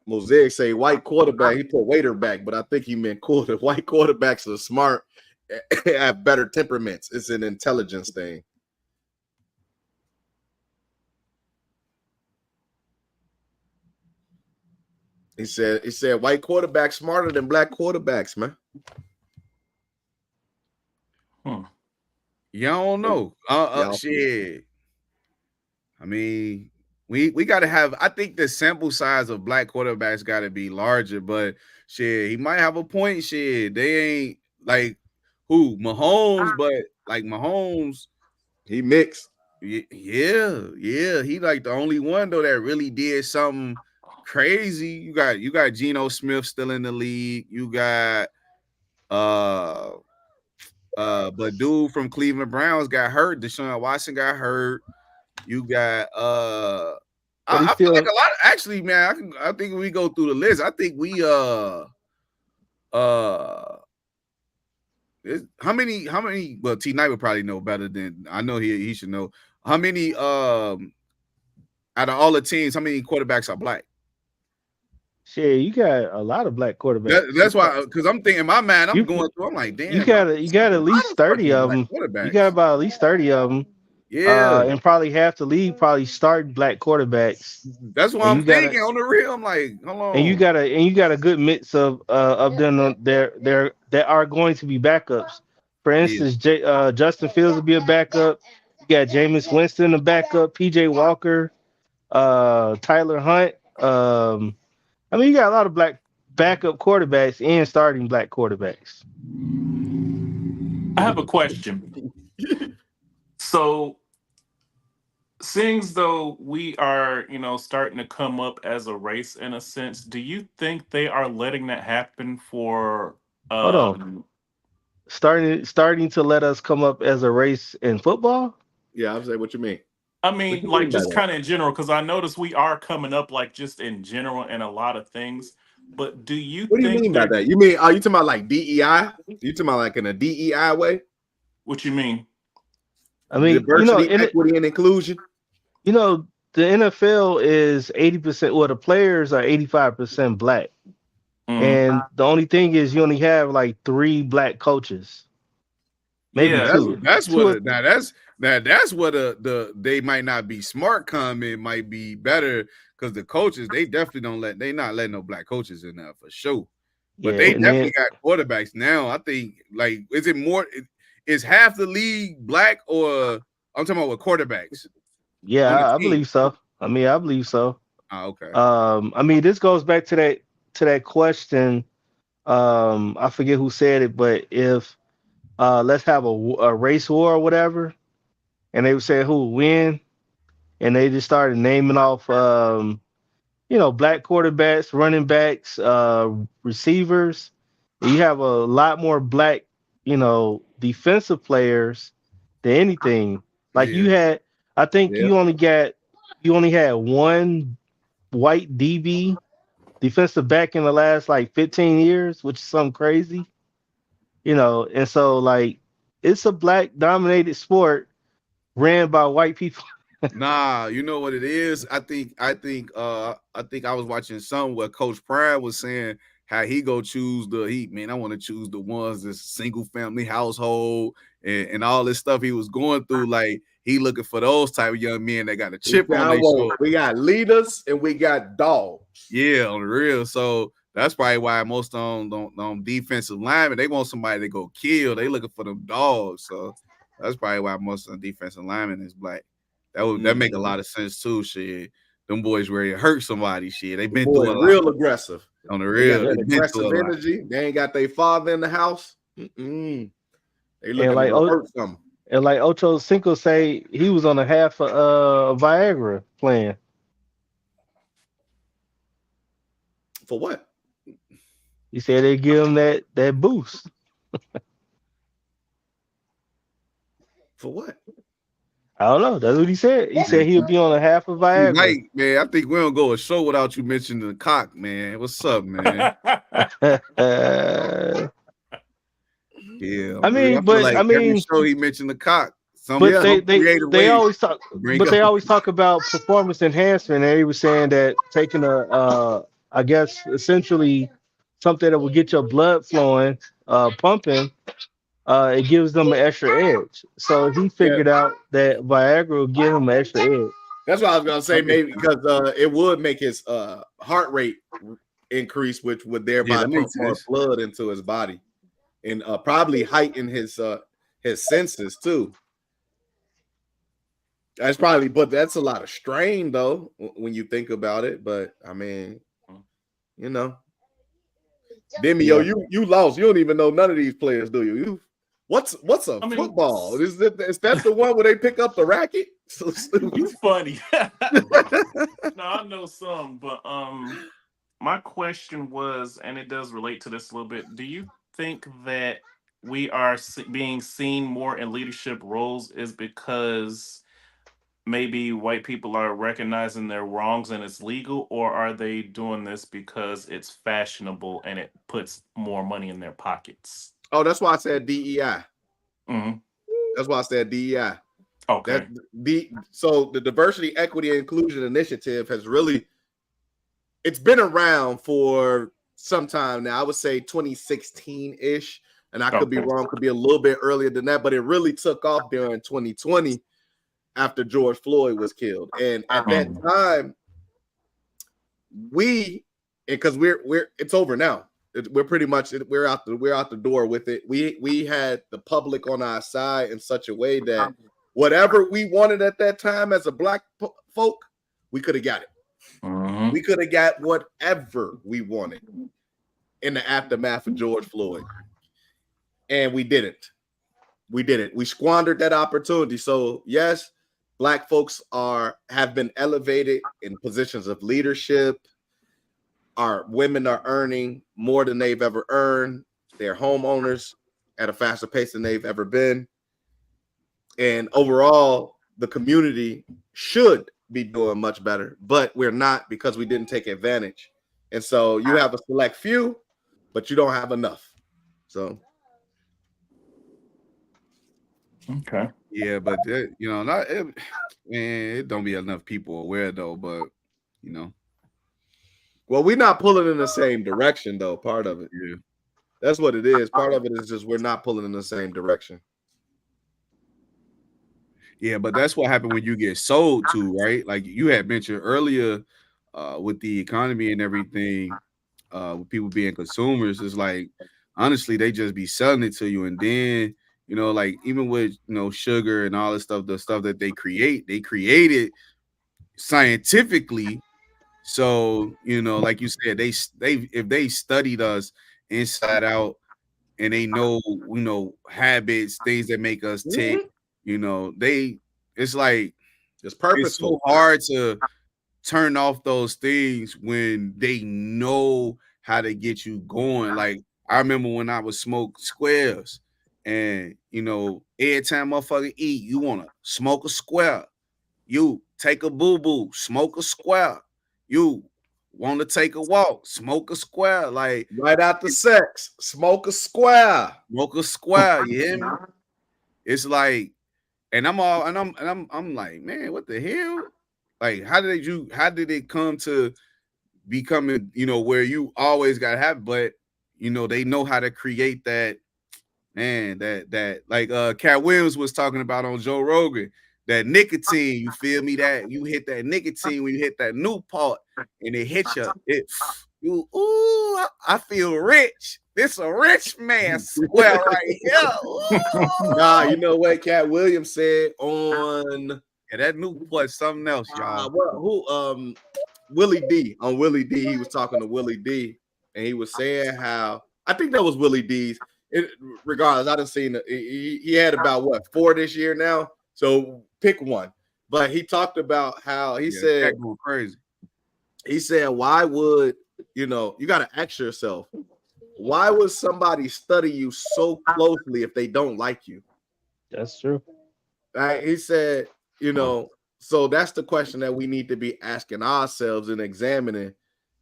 Mosaic say white quarterback. He put waiter back, but I think he meant white quarterbacks are smart, have better temperaments. It's an intelligence thing. He said white quarterbacks smarter than black quarterbacks, man. Y'all don't know. Shit. I mean, we got to have. I think the sample size of black quarterbacks got to be larger. But shit, he might have a point. Shit, they ain't like Mahomes, but like Mahomes, he mixed. Yeah. He like the only one though that really did something crazy. You got Geno Smith still in the league. You got but dude from Cleveland Browns got hurt. Deshaun Watson got hurt. You got But he I feel like still a lot of, actually, man, I think we go through the list. I think we how many well, T Knight would probably know better than I know he should know. How many out of all the teams, how many quarterbacks are black? shit, you got a lot of black quarterbacks. That's why, because I'm thinking, my man, I'm going through. I'm like, damn, you got at least 30 of them. You got about at least 30 of them. Yeah, and probably half the league probably start black quarterbacks. That's what I'm thinking on the real. I'm like, hold on. And you got a good mix of them there that are going to be backups. For instance, Justin Fields will be a backup. You got Jameis Winston a backup, PJ Walker, Tyler Hunt. I mean, you got a lot of black backup quarterbacks and starting black quarterbacks. I have a question. So, seeing as though we are, starting to come up as a race in a sense, do you think they are letting that happen for? Hold on. Starting to let us come up as a race in football? Yeah, I was saying, what you mean? I mean, like just kind of in general, because I noticed we are coming up like just in general in a lot of things. But do you? What do you mean by that? You mean, are you talking about like DEI? You talking about like in a DEI way? What you mean? I mean, diversity, equity, and inclusion. The NFL is 80%. Well, the players are 85% black, and the only thing is you only have like 3 black coaches. Maybe 2. That's what they might not be smart comment might be better because the coaches they definitely not letting no black coaches in there for sure. But they definitely got quarterbacks now. I think is half the league black or I'm talking about with quarterbacks? Yeah, I believe so. I believe so. Okay. I mean, this goes back to that question. I forget who said it, but if let's have a race war or whatever, and they would say who would win, and they just started naming off, black quarterbacks, running backs, receivers. You have a lot more black, defensive players than anything. Like you had, I think you only had one white DB defensive back in the last like 15 years, which is something crazy. And so like it's a black dominated sport ran by white people. Nah, you know what it is? I think I was watching something where Coach Prime was saying how he go choose I want to choose the ones that's single family household and all this stuff he was going through. Like he looking for those type of young men that got a chip on their shoulder. We got leaders and we got dogs. Yeah, on the real. So that's probably why most of them don't defensive linemen. They want somebody to go kill. They looking for them dogs. So that's probably why most of the defensive linemen is black. That make a lot of sense too. Shit, them boys ready to hurt somebody. Shit, they been through a lot. Real aggressive On the real. They aggressive energy. They ain't got their father in the house. They looking like to hurt something. And like Ocho Cinco say, he was on a half of Viagra plan. For what? He said they give him that boost. For what? I don't know. That's what he said. He said he'll be on a half of Viagra. Mike, man, I think we don't go a show without you mentioning the cock, man. What's up, man? Yeah, I mean, every show he mentioned the cock. But they always talk. But they always talk about performance enhancement. And he was saying that taking I guess essentially something that will get your blood flowing, pumping. It gives them an extra edge. So he figured out that Viagra will give him an extra edge. That's what I was gonna say, maybe because it would make his heart rate increase, which would thereby pump more blood into his body, and probably heighten his senses too. But that's a lot of strain though when you think about it. But I mean, Demio, you lost. You don't even know none of these players, do you? What's a football? Is that the one where they pick up the racket? So You funny. No, I know some, but my question was, and it does relate to this a little bit. Do you think that we are being seen more in leadership roles is because maybe white people are recognizing their wrongs and it's legal, or are they doing this because it's fashionable and it puts more money in their pockets? Oh, that's why I said DEI. Mm-hmm. That's why I said DEI. Okay. So the Diversity, Equity, and Inclusion Initiative it's been around for some time now. I would say 2016-ish, and I could be wrong, could be a little bit earlier than that, but it really took off during 2020 after George Floyd was killed. And at that time, because it's over now. We're out the door with it. We had the public on our side in such a way that whatever we wanted at that time as a black folk, we could have got it. Mm-hmm. We could have got whatever we wanted in the aftermath of George Floyd. And we didn't. We squandered that opportunity. So yes, black folks have been elevated in positions of leadership. Our women are earning more than they've ever earned. They're homeowners at a faster pace than they've ever been. And overall, the community should be doing much better, but we're not because we didn't take advantage. And so you have a select few, but you don't have enough. So okay. Yeah, but it don't be enough people aware though, but well, we're not pulling in the same direction though. Part of it. Yeah. That's what it is. Part of it is just we're not pulling in the same direction. Yeah, but that's what happened when you get sold to, right? Like you had mentioned earlier, with the economy and everything, with people being consumers, it's like honestly they just be selling it to you, and then like even with sugar and all this stuff, the stuff that they create it scientifically. So like you said, they if they studied us inside out and they know habits, things that make us tick. It's like it's purposeful. It's so hard to turn off those things when they know how to get you going. Like I remember when I would smoke squares, and every time motherfucker eat, you want to smoke a square. You take a boo-boo, smoke a square. You want to take a walk, smoke a square. Like right after sex, smoke a square. Smoke a square. You hear me? It's like, and I'm like, man, what the hell? Like, how did it come to becoming, where you always gotta have, but they know how to create that, man, that like Cat Williams was talking about on Joe Rogan, that nicotine, you feel me? That you hit that nicotine when you hit that new part and it hits you, I feel rich. This a rich man square right here. Nah, you know what Cat Williams said on that new part, something else, y'all. Willie D. On Willie D, he was talking to Willie D, and he was saying how I think that was Willie D's. Regardless, I done seen he had about 4 this year now. So pick one. But he talked about how he said going crazy. He said, why would you got to ask yourself, why would somebody study you so closely if they don't like you? That's true. Right? He said, so that's the question that we need to be asking ourselves and examining.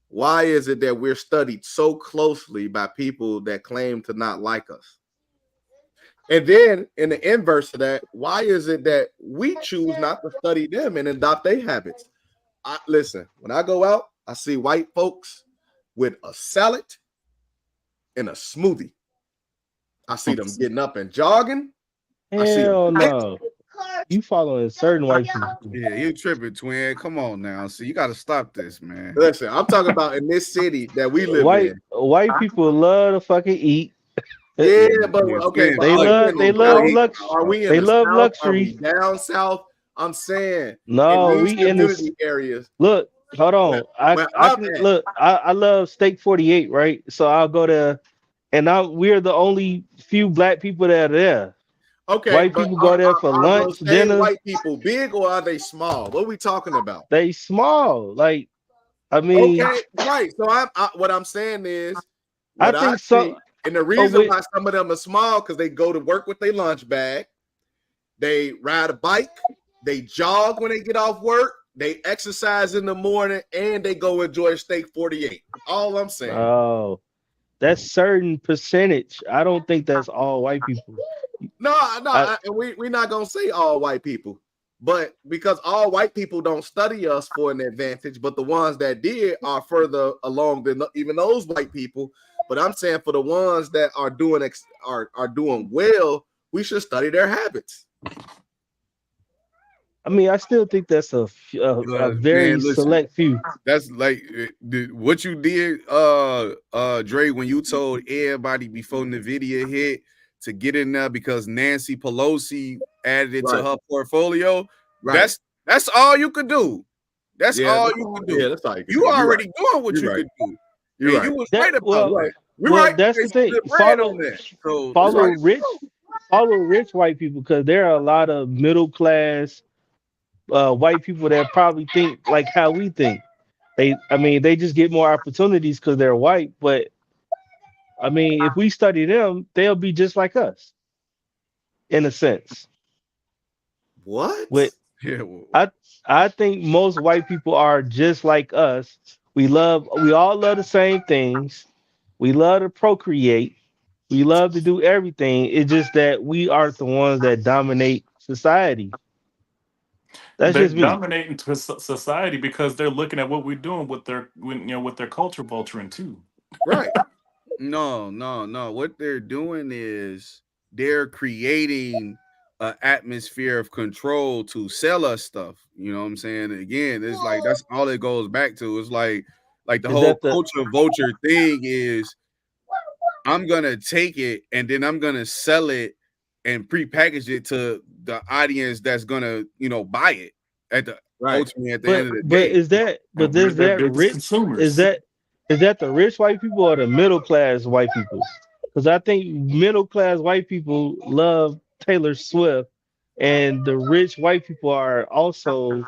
Why is it that we're studied so closely by people that claim to not like us? And then in the inverse of that, why is it that we choose not to study them and adopt their habits? Listen, when I go out, I see white folks with a salad and a smoothie. I see them getting up and jogging. Hell no. You following certain white people. Yeah, you tripping, twin. Come on now. See, you got to stop this, man. Listen, I'm talking about in this city that we live in. White people love to fucking eat. Yeah, but okay. They love luxury. Are we in they love South? luxury. Are we down south? I'm saying no, in these we in community areas. Look, hold on. I love Steak 48, right? So I'll go to and we're the only few black people that are there. Okay, White but people go there for are lunch, those same dinner. white people big or are they small? What are we talking about? They small. Like, I mean, Okay, right. So what I'm saying is I what I think see, so. and the Oh, reason wait, why some of them are small because they go to work with their lunch bag, they ride a bike, they jog when they get off work, they exercise in the morning, and they go enjoy steak 48. All I'm saying. oh, that's certain percentage. I don't think that's all white people. No, I, we're not gonna say all white people, but because all white people don't study us for an advantage, but the ones that did are further along than even those white people. But I'm saying for the ones that are doing are doing well, we should study their habits. I mean, I still think that's a very Man, listen, select few. that's like what you did, Dre, when you told everybody before NVIDIA hit to get in there because Nancy Pelosi added it to Right, her portfolio. right. That's all you could do. That's Yeah, all you could do. that's all you can You do. You're right. already doing what You're you right. could do, You're and you right. was That right about You're well, right. that. We're well, right. that's the There's some thing. good bread on that. So it's Follow like, rich white people because there are a lot of middle class white people that probably think like how we think. I mean, they just get more opportunities because they're white. But I mean, if we study them, they'll be just like us in a sense. What? With yeah, well, I, I think most white people are just like us. We all love the same things. We love to procreate. We love to do everything. It's just that we are the ones that dominate society. That's They're just me. dominating society because they're looking at what we're doing with with their culture vulturing too. Right. no. What they're doing is they're creating an atmosphere of control to sell us stuff. You know what I'm saying? Again, it's like that's all it goes back to. It's like the Is whole that the culture vulture thing is I'm gonna take it and then I'm gonna sell it and prepackage it to the audience that's gonna, buy it at the Right. ultimately at the end of the but day. is that And but we're is their that biggest rich? Is consumers. that the rich white people or the middle class white people? Because I think middle class white people love Taylor Swift, and the rich white people are also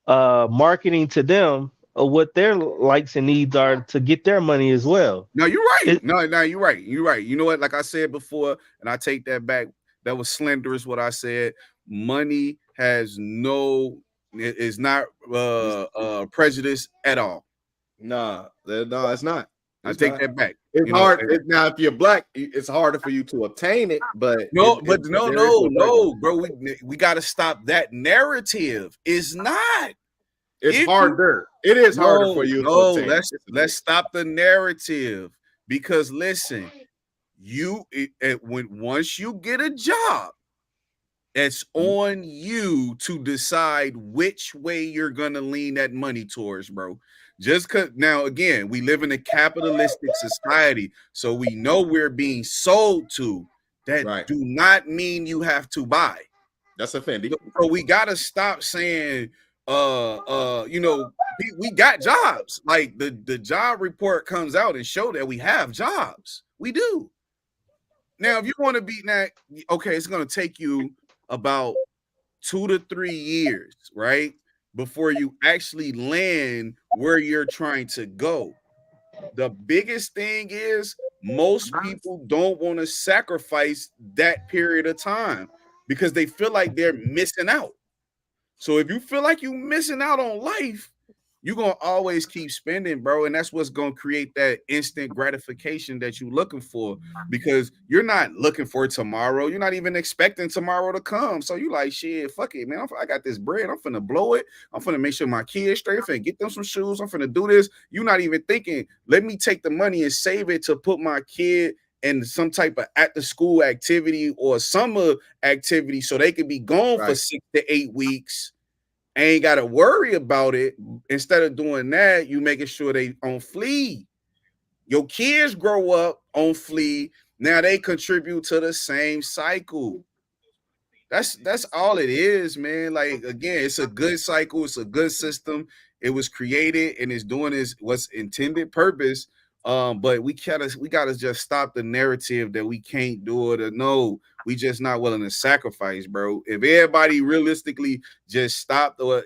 marketing to them of what their likes and needs are to get their money as well. No, you're right. It, No, you're right. You're right. You know what? Like I said before, and I take that back. That was slanderous what I said. Money has is not prejudice at all. No, it's not. I It's take not. that back. It's hard. Now, if you're black, it's harder for you to obtain it, but No, but there is no prejudice. no, bro. We got to stop that narrative. It's not. It's If you harder. It is harder for no, you to no, obtain it. let's stop the narrative because listen, when once you get a job, it's on you to decide which way you're gonna lean that money towards, bro. Just cause now again, we live in a capitalistic society, so we know we're being sold to. That Right. do not mean you have to buy. That's offending. So we gotta stop saying, we got jobs. Like the job report comes out and show that we have jobs. We do. Now, if you want to be that, okay, it's gonna take you about 2 to 3 years, right? Before you actually land where you're trying to go. The biggest thing is most people don't want to sacrifice that period of time because they feel like they're missing out. So if you feel like you're missing out on life, you're gonna always keep spending, bro. And that's what's gonna create that instant gratification that you're looking for because you're not looking for tomorrow. You're not even expecting tomorrow to come. So you like, shit, fuck it, man. I got this bread. I'm finna blow it. I'm finna make sure my kids straight. I'm finna get them some shoes. I'm finna do this. You're not even thinking, let me take the money and save it to put my kid in some type of after school activity or summer activity so they could be gone for 6 to 8 weeks. Ain't got to worry about it. Instead of doing that, you making sure they on flee. Your kids grow up on flee. Now they contribute to the same cycle. That's all it is, man. Like again, it's a good cycle. It's a good system. It was created and it's doing what's intended purpose. But we gotta just stop the narrative that we can't do it, or no, we just not willing to sacrifice, bro. If everybody realistically just stopped or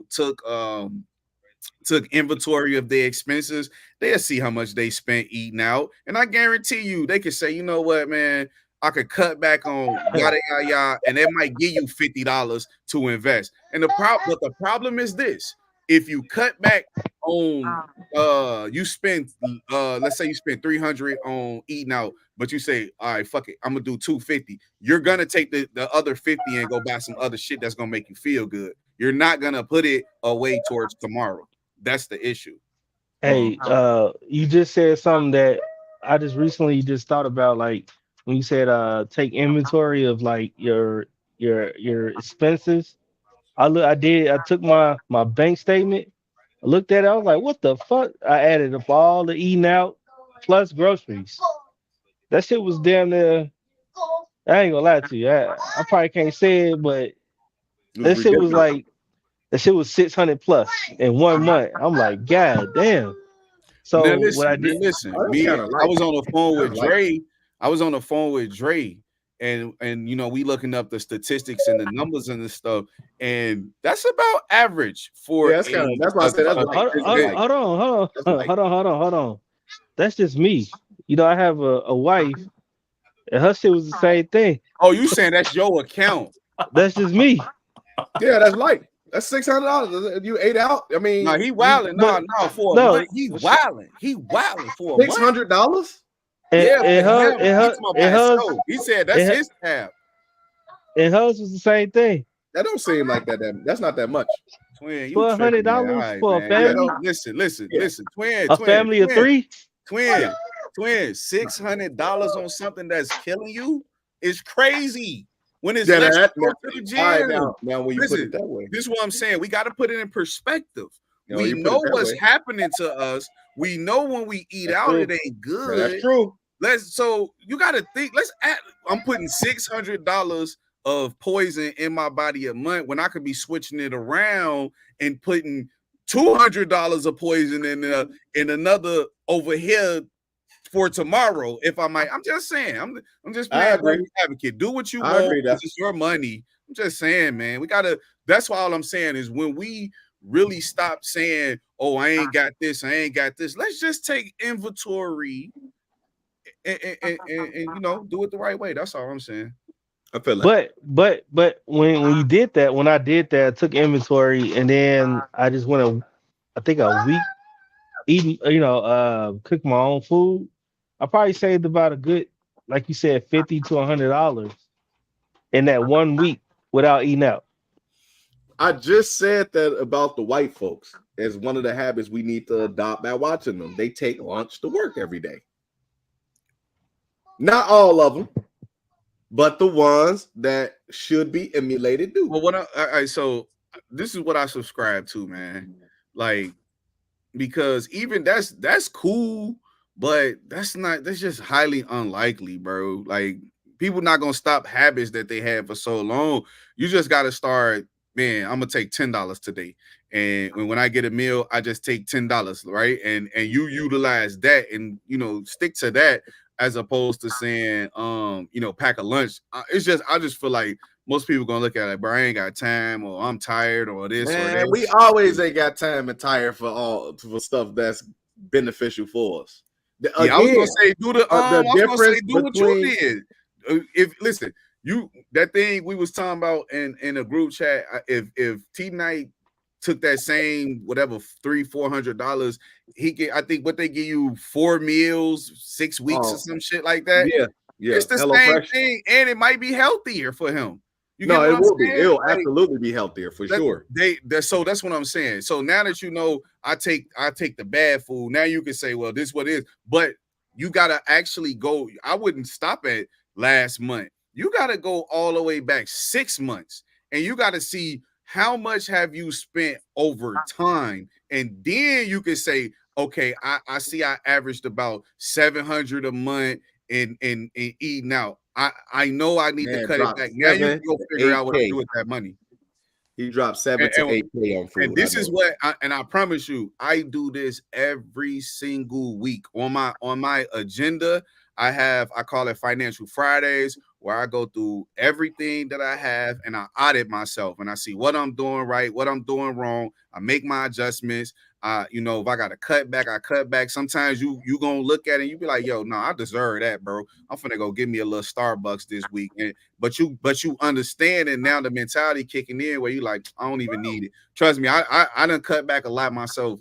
took inventory of their expenses, they'll see how much they spent eating out. And I guarantee you, they could say, you know what, man, I could cut back on yada yada yada, and it might give you $50 to invest. And but the problem is this: if you cut back on you spend let's say you spend 300 on eating out, but you say, all right, fuck it, I'm gonna do 250. You're gonna take the other 50 and go buy some other shit that's gonna make you feel good. You're not gonna put it away towards tomorrow. That's the issue. Hey, you just said something that I just recently just thought about, like when you said take inventory of like your expenses. I took my bank statement, I looked at it, I was like, what the fuck? I added up all the eating out plus groceries. That shit was damn near, I ain't gonna lie to you. I probably can't say it, but that shit was like that shit was 600 plus in 1 month. I'm like, God damn. Now So what I listen, did, I was on the phone with Dre. I was on the phone with Dre, and you know, we looking up the statistics and the numbers and the stuff, and that's about average for that's why I said that's hold on. That's just me. You know, I have a wife, and her shit was the same thing. Oh, you saying that's your account? That's just me. Yeah, that's light. That's $600. If you ate out, I mean, no, he wilding. No, for a month, he wilding. He wilding for a month. $600. Yeah, he said that's his tab. And hers was the same thing. That don't seem like that. That's not that much. Twin, you $100 for a family. Listen, Twin. A family of three. Twin, $600 on something that's killing you is crazy. When it's less to go to the gym. Now when you put it that way, this is what I'm saying. We got to put it in perspective. We know what's happening to us. We know when we eat out, it ain't good. That's true. So you got to think. I'm putting $600 of poison in my body a month when I could be switching it around and putting $200 of poison in another over here for tomorrow. If I might, I'm just saying. I'm just playing advocate. Do what you want. It's your money. I'm just saying, man. We gotta. That's why all I'm saying is when we really stop saying, "Oh, I ain't got this. I ain't got this." Let's just take inventory and you know, do it the right way. That's all I'm saying. I feel like. But when you did that, when I did that, I took inventory and then I just went I think a week eating, cook my own food. I probably saved about a good, like you said, $50 to $100 in that 1 week without eating out. I just said that about the white folks as one of the habits we need to adopt by watching them. They take lunch to work every day. Not all of them, but the ones that should be emulated do. Well, so this is what I subscribe to, man. Like, because even that's cool, but that's just highly unlikely, bro. Like, people not gonna stop habits that they had for so long. You just gotta start, man. I'm gonna take $10 today, and when I get a meal, I just take $10, right? And you utilize that, and stick to that, as opposed to saying, pack a lunch. I just feel like most people gonna look at it, bro, I ain't got time, or I'm tired, or this, or that. We always ain't got time and tired for stuff that's beneficial for us. Again, I was gonna say do what you did. Listen, that thing we was talking about in a group chat. If T Knight took that same whatever $300-400, I think what they give you 4 meals, 6 weeks or some shit like that. Yeah. It's the same thing, and it might be healthier for him. It will be. It'll absolutely be healthier for sure. So that's what I'm saying. So now that I take the bad food. Now you can say, well, this is what it is. But you gotta actually go. I wouldn't stop at last month. You gotta go all the way back 6 months, and you gotta see how much have you spent over time, and then you can say, okay, I see I averaged about $700 a month in eating out. I know I need to cut it back. Now you can go figure out what to do with that money. He dropped 7 to 8K on food. And this is what I promise you, I do this every single week on my agenda. I call it Financial Fridays, where I go through everything that I have and I audit myself and I see what I'm doing right, what I'm doing wrong. I make my adjustments. If I got to cut back, I cut back. Sometimes you gonna look at it and you be like, yo, no, I deserve that, bro. I'm finna go give me a little Starbucks this week. But you understand it now, the mentality kicking in where you like, I don't even need it. Trust me, I done cut back a lot myself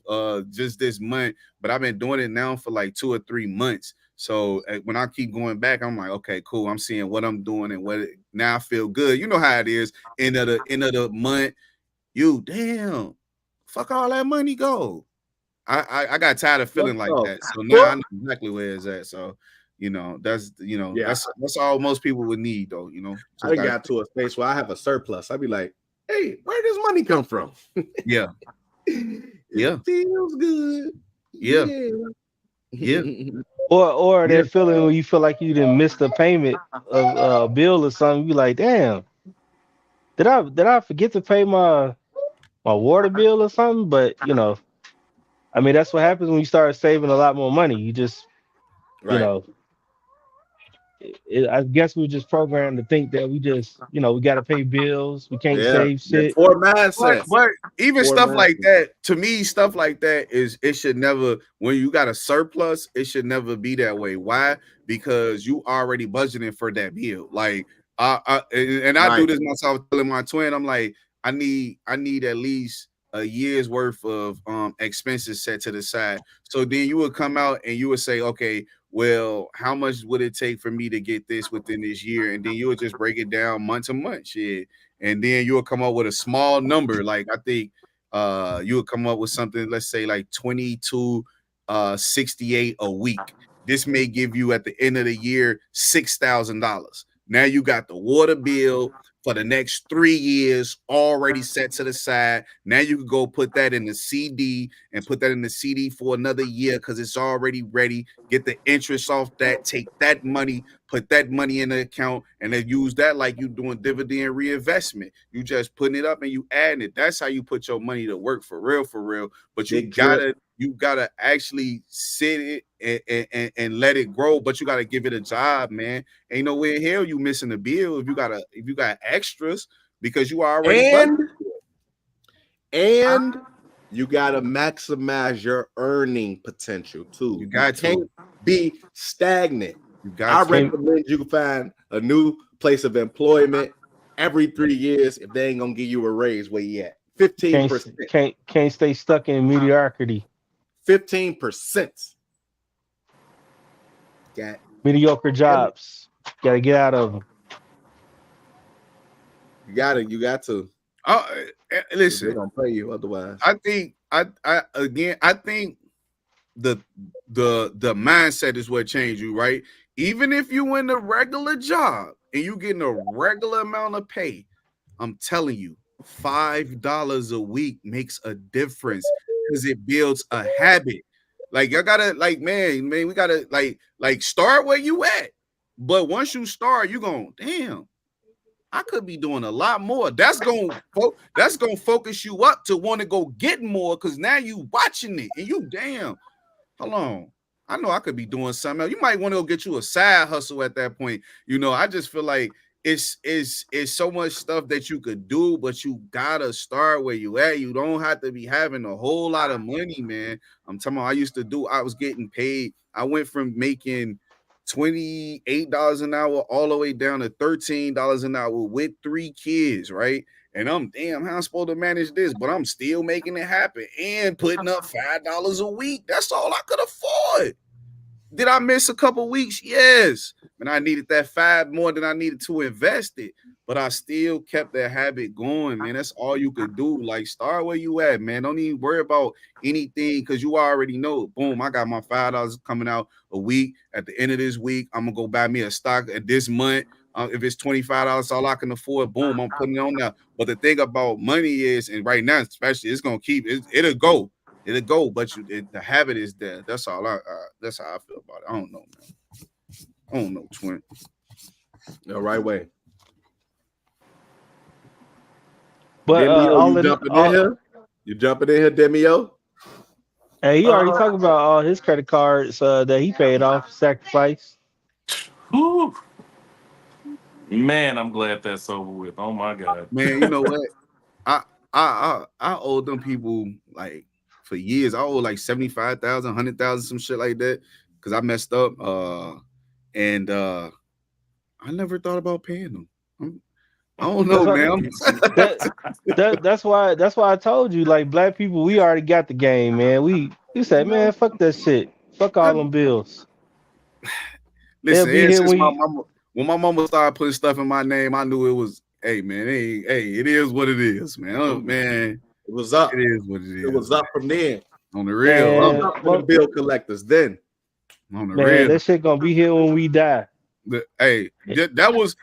just this month, but I've been doing it now for like 2 or 3 months. So when I keep going back, I'm like, okay, cool. I'm seeing what I'm doing and now I feel good. You know how it is. End of the month, fuck all that money go. I got tired of feeling like that. So now I know exactly where it's at. So that's all most people would need though. I got to a space where I have a surplus. I'd be like, hey, where does money come from? Yeah. It feels good. Yeah. Or that feeling when you feel like you didn't miss the payment of a bill or something. You like, damn, did I forget to pay my water bill or something? But I mean, that's what happens when you start saving a lot more money. You just, I guess we were just programmed to think that we just, we got to pay bills. We can't save shit. Poor mindset. But even stuff like that, to me, stuff like that it should never, when you got a surplus, it should never be that way. Why? Because you already budgeting for that bill. Like, I do this myself, telling my twin, I'm like, I need at least a year's worth of expenses set to the side. So then you would come out and you would say, okay, well, how much would it take for me to get this within this year? And then you would just break it down month to month, shit. And then you would come up with a small number. Like I think you would come up with something, let's say like 22.68 a week. This may give you at the end of the year $6,000. Now you got the water bill for the next 3 years already set to the side. Now you can go put that in the CD and put that in the CD for another year because it's already ready. Get the interest off that, take that money, put that money in the account, and then use that like you doing dividend reinvestment. You just putting it up and you adding it. That's how you put your money to work for real, for real. But you gotta actually sit it and let it grow, but you gotta give it a job, man. Ain't no way in hell you missing a bill if you got extras because you already and you gotta maximize your earning potential too. You can't be stagnant. I recommend you find a new place of employment every 3 years if they ain't gonna give you a raise. Where you at? 15%. Can't stay stuck in mediocrity. 15%. Got mediocre jobs. Got to get out of them. You got to. Listen, they're gonna pay you otherwise. I think the mindset is what changed you, right? Even if you in a regular job and you getting a regular amount of pay, I'm telling you, $5 a week makes a difference because it builds a habit. Like y'all gotta, like, man, we gotta like start where you at. But once you start, you going, damn, I could be doing a lot more. That's gonna focus you up to want to go get more because now you watching it and you damn, hold on. I know I could be doing something else. You might want to go get you a side hustle at that point. I just feel like it's so much stuff that you could do, but you gotta start where you at. You don't have to be having a whole lot of money, man. I'm talking about I was getting paid. I went from making $28 an hour all the way down to $13 an hour with 3 kids, right? And how I'm supposed to manage this, but I'm still making it happen and putting up $5 a week. That's all I could afford. Did I miss a couple weeks? Yes. And I needed that 5 more than I needed to invest it. But I still kept that habit going, man. That's all you could do. Like, start where you at, man. Don't even worry about anything because you already know. Boom, I got my $5 coming out a week. At the end of this week, I'm going to go buy me a stock at this month. If it's $25, all I can afford, boom, I'm putting it on now. But the thing about money is, and right now especially, it's going to keep, it'll go. It'll go, but the habit is there. That's all. That's how I feel about it. I don't know, man. I don't know, twin. The right way. But Demio, all you in jumping in all, here? You jumping in here, Demio? hey, he already talked about all his credit cards that he paid off, sacrifice. Whew. Man, I'm glad that's over with. Oh my God. Man, you know what? I owe them people like for years. I owe like 75,000, 100,000, some shit like that, because I messed up. And I never thought about paying them. I don't That's know, why man. that's why I told you, like, black people, we already got the game, man. We said, man, fuck that shit. Fuck all them bills. They'll Listen, be ever here since when my you, mama, when my mama started putting stuff in my name, I knew it was, hey man, hey, it is what it is, man. Oh, man, It was up. it is what it It is. was up from then. On the It real, was man, up for the bill collectors then. on the man, real. that shit gonna be here when we die. Hey, that was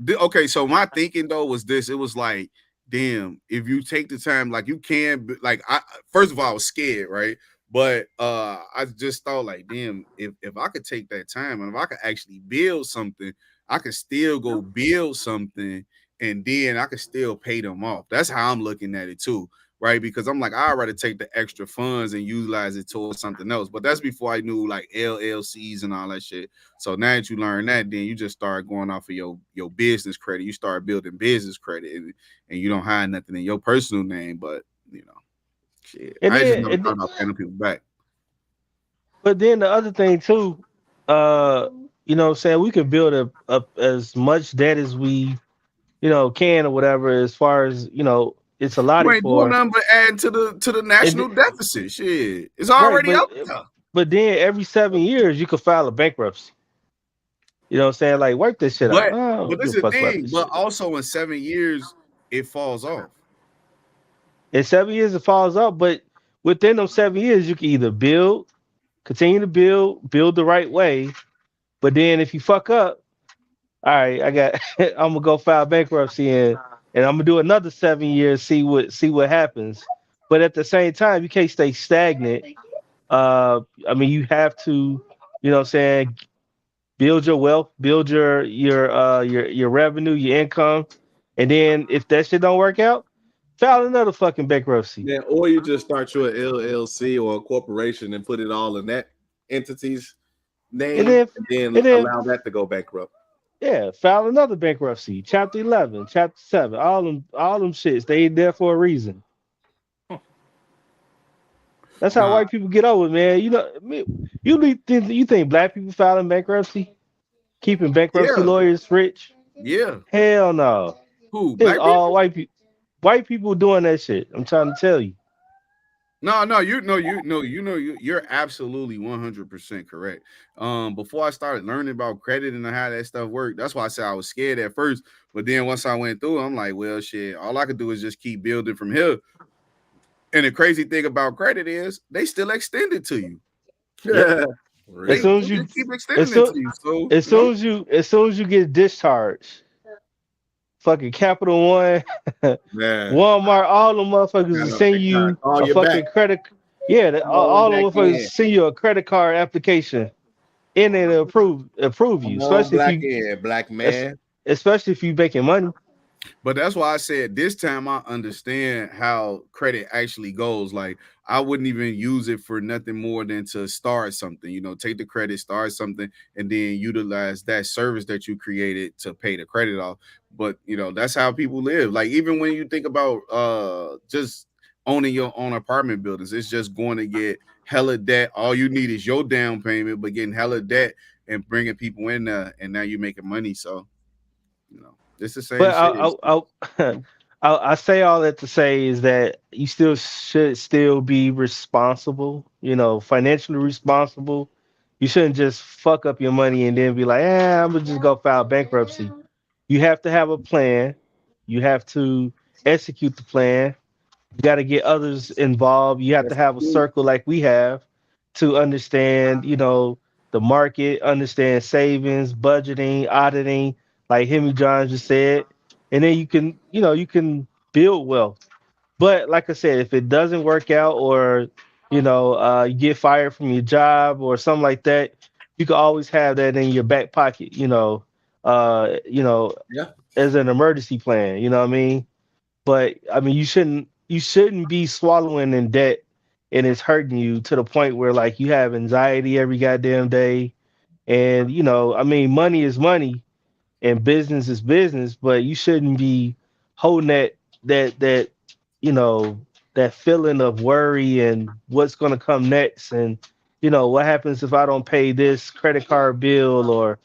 okay. So my thinking though was this: it was like, damn, if you take the time, like you can, like I first of all I was scared, right? But I just thought like, damn, if I could take that time and if I could actually build something, I could still go build something, and then I could still pay them off. That's how I'm looking at it too, right? Because I'm like, I'd rather take the extra funds and utilize it towards something else. But that's before I knew like LLCs and all that shit. So now that you learn that, then you just start going off of your business credit. You start building business credit, and you don't hide nothing in your personal name. But you know, shit, And I just then, never thought about paying people back. but then the other thing too, uh, you know what I'm saying, we could build up as much debt as we, can or whatever, as far as, it's You allotted ain't doing for. nothing but adding to the And national deficit. Shit, it's right, already but up there. but then every 7 years you could file a bankruptcy. You know what I'm saying? Like, wipe this shit out. But I don't but give this a is the fuck about thing. this But shit. also in 7 years, it falls off. In 7 years it falls off, but within those 7 years you can either continue to build the right way, but then if you fuck up, all right, I'm gonna go file bankruptcy and I'm gonna do another 7 years, see what happens. But at the same time, you can't stay stagnant. I mean, you have to, what I'm saying, build your wealth, build your revenue, your income, and then if that shit don't work out, file another fucking bankruptcy. Yeah, or you just start your LLC or a corporation and put it all in that entity's And name, then and then and then allow that to go bankrupt. yeah, file another bankruptcy. Chapter 11, Chapter 7, all them shits. They ain't there for a reason. That's how Nah, white people get over, it, man. You think black people filing bankruptcy, keeping bankruptcy yeah, lawyers rich? yeah. Hell no. Who, It's black all people? white people. White people doing that shit. I'm trying to tell you. No, you're absolutely 100% correct. Before I started learning about credit and how that stuff worked, that's why I said I was scared at first. But then once I went through, I'm like, well, shit, all I could do is just keep building from here. And the crazy thing about credit is they still extend it to you. Yep. As They, Really? soon they as you, just keep as extending it soon, to you. So, as soon as you get discharged, fucking Capital One, Man, Walmart, all them motherfuckers will send they gotta you call a you back. fucking credit. Yeah, Call all them them back motherfuckers in. send you a credit card application, and they approve you, Come on, black in, black es- man. especially if you making money. but that's why I said this time I understand how credit actually goes. Like I wouldn't even use it for nothing more than to start something, take the credit, start something, and then utilize that service that you created to pay the credit off. But that's how people live. Like even when you think about just owning your own apartment buildings, it's just going to get hella debt. All you need is your down payment, but getting hella debt and bringing people in there, and now you're making money. So it's the same But shit. I say all that to say is that you still should still be responsible, financially responsible. You shouldn't just fuck up your money and then be like, I'm gonna just go file bankruptcy. You have to have a plan. You have to execute the plan. You got to get others involved. You have to That's have a true. circle like we have to understand, the market, understand savings, budgeting, auditing, like Hemi John just said. And then you can build wealth. But like I said, if it doesn't work out or, you get fired from your job or something like that, you can always have that in your back pocket, uh, you know, Yeah. as an emergency plan. You know what I mean? But I mean, you shouldn't be swallowing in debt, and it's hurting you to the point where like you have anxiety every goddamn day. And I mean, money is money, and business is business, but you shouldn't be holding that you know that feeling of worry and what's going to come next, and what happens if I don't pay this credit card bill, or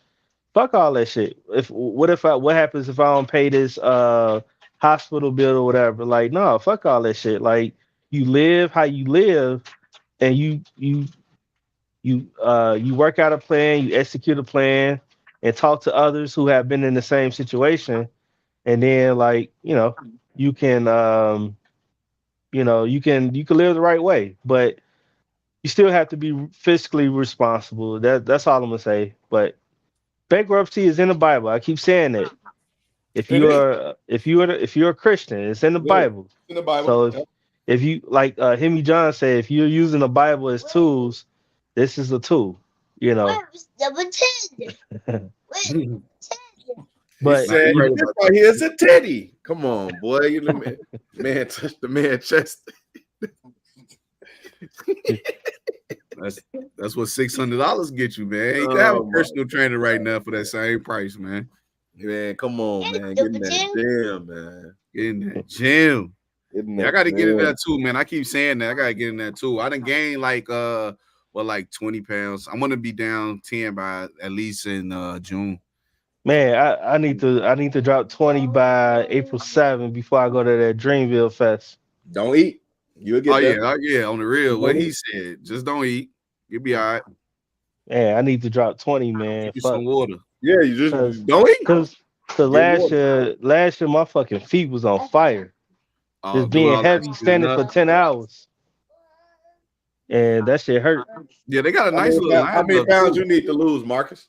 fuck all that shit. What happens if I don't pay this hospital bill or whatever? Like, no, fuck all that shit. Like, you live how you live, and you work out a plan, you execute a plan, and talk to others who have been in the same situation, and then like you can you can live the right way, but you still have to be fiscally responsible. That's all I'm gonna say. But bankruptcy is in the Bible. I keep saying that. It is. If you're a Christian, it's in the Yeah, Bible. in the Bible. So Yep. if you like Hemi John said, if you're using the Bible as tools, this is a tool. You know. He But said, Right "This about right here is a teddy." Come on, boy. You the man touched the man's chest. That's what $600 get you, man. You can have a Oh, my personal trainer right now for that same price, man. man, come on, man. Get in that gym, man. Get in that gym. Get in Yeah, I that got to get in gym. there too, man. I keep saying that. I got to get in there too. I done gained like 20 pounds. I'm gonna be down 10 by at least in June. man, I need to drop 20 by April 7th before I go to that Dreamville Fest. Don't eat. You'll Oh get yeah, there. on the real. What Don't he eat. said, just don't eat. You'll be all right. Man, I need to drop 20, Give man. you Fuck. some water. Yeah, you Cause just don't eat. cause cause Get last water. year last year my fucking feet was on fire. Just Doing being all that heavy, sitting standing up. for 10 hours. And that shit hurt. Yeah, they got a nice little How many lineup pounds too. you need to lose, Marcus?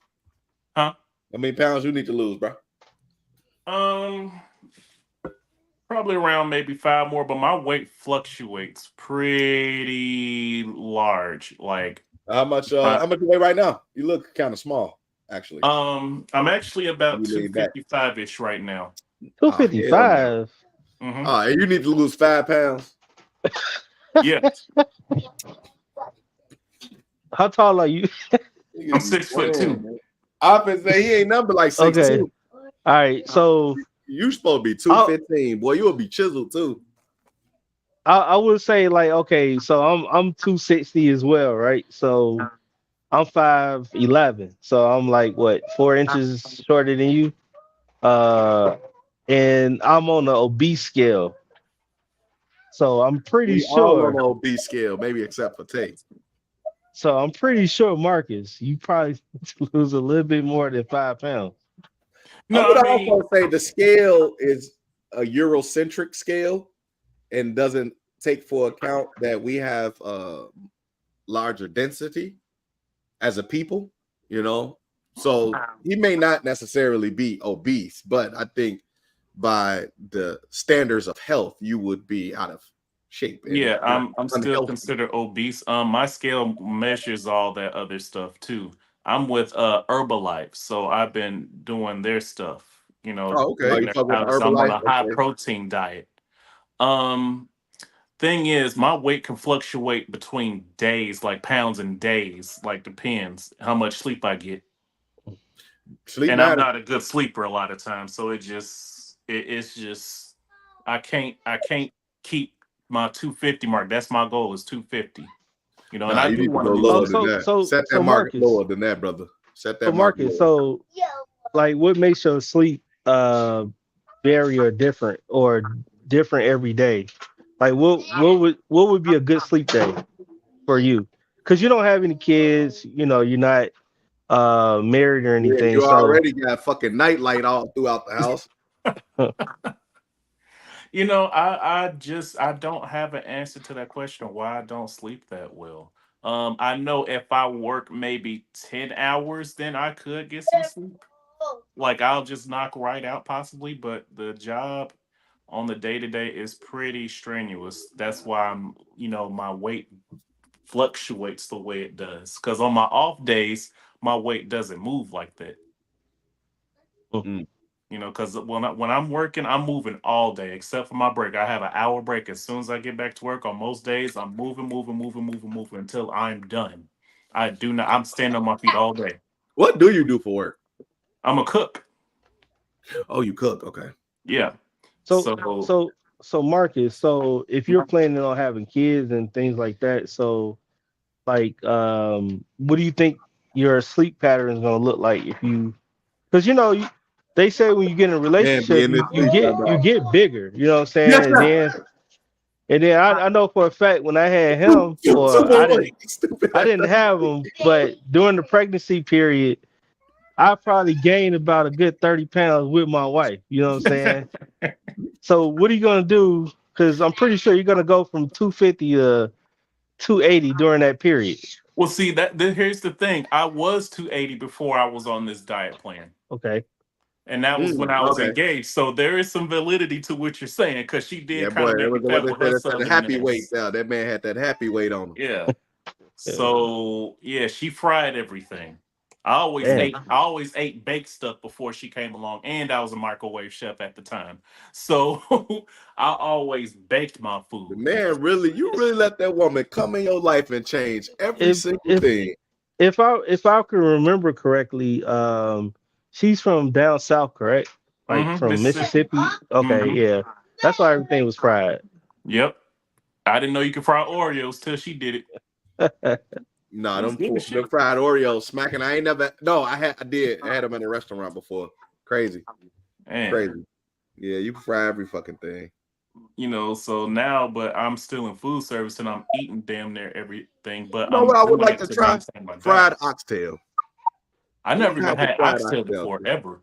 Huh? How many pounds you need to lose, bro? Um, Probably around maybe 5 more, but my weight fluctuates pretty large. Like, How much? uh, How much you weigh right now? You look kind of small, actually. I'm actually about You lay back. 255 ish right now. Oh hell no! 255. Hmm. All right, you need to lose 5 pounds. Yeah, How tall are you? I'm 6'2". I been say he ain't number like 6'2". Okay. All right. So You supposed to be I'll, 215, boy. You will be chiseled too. I would say like, okay, so I'm 260 as well, right? So I'm 5'11. So I'm like what, 4 inches shorter than you? Uh and I'm on the obese scale. So I'm pretty We all on sure. the obese scale, maybe except for Tate. So I'm pretty sure, Marcus, you probably lose a little bit more than 5 pounds. I No, would I mean, also say the scale is a Eurocentric scale and doesn't take for account that we have larger density as a people, So he may not necessarily be obese, but I think by the standards of health, you would be out of shape and yeah, I'm still unhealthy. considered obese. My scale measures all that other stuff too. I'm with Herbalife, so I've been doing their stuff. Oh, okay. Taking You their fuck with powder. So I'm on Herbalife? a high Okay. protein diet. Um, Thing is, my weight can fluctuate between days, like pounds and days. Like depends how much sleep I get, Sleep and I'm matters. not a good sleeper a lot of times. So it's just I can't keep my 250 mark. That's my goal is 250. And Nah, I you do need to want to go lose Oh, lower weight. than so that. so Set that so market Marcus, lower than that, brother. Set so that market Marcus, lower. so like what makes your sleep vary or different every day? Like what would be a good sleep day for you? Because you don't have any kids, you're not married or Yeah, anything. you So already got fucking nightlight all throughout the house. I don't have an answer to that question why I don't sleep that well. I know if I work maybe 10 hours, then I could get some sleep. Like I'll just knock right out possibly, but the job on the day to day is pretty strenuous. That's why my weight fluctuates the way it does. Because on my off days, my weight doesn't move like that. Mm. You know, because when I'm working, I'm moving all day except for my break. I have an hour break. As soon as I get back to work, on most days, I'm moving until I'm done. I do not. I'm standing on my feet all day. What do you do for work? I'm a cook. Oh, you cook. Okay. Yeah. So So so Marcus, so if you're planning on having kids and things like that, so like what do you think your sleep pattern is gonna look like if you because they say when you get in a Man, be relationship in this you sleep, get you dog. get bigger, you know what I'm Yes, saying? And sir. then I know for a fact when I had him, You or super white, stupid. I didn't have him, but during the pregnancy period, I probably gained about a good 30 pounds with my wife. You know what I'm saying? So what are you gonna do? Because I'm pretty sure you're gonna go from 250 to 280 during that period. well, see here's the thing. I was 280 before I was on this diet plan. Okay. And that was when I was Okay. engaged. So there is some validity to what you're saying, because she Yeah, did kind boy, of that make me was what fat they with said. her That's the southern happy weight. ass. Yeah, that man had that happy weight on him. Yeah. So yeah, she fried everything. Damn. I always ate baked stuff before she came along, and I was a microwave chef at the time. So I always baked my The food. man you really let that woman come in your life and change every If single if thing. if I can remember correctly, she's from down south, correct? Like from Mississippi. Mississippi. Okay, hmm yeah. That's why everything was fried. Yep. I didn't know you could fry Oreos till she did it. Nah, It was good as them shit. fried Oreos smacking. I ain't never. No, I did. I had them in a restaurant before. Crazy, Man. crazy. Yeah, you can fry every fucking thing. So now, but I'm still in food service and I'm eating damn near everything, but You know I'm what I would doing like it to to try? maintain my diet. Fried oxtail. I never even Have the had fried oxtail oxtail. before, ever.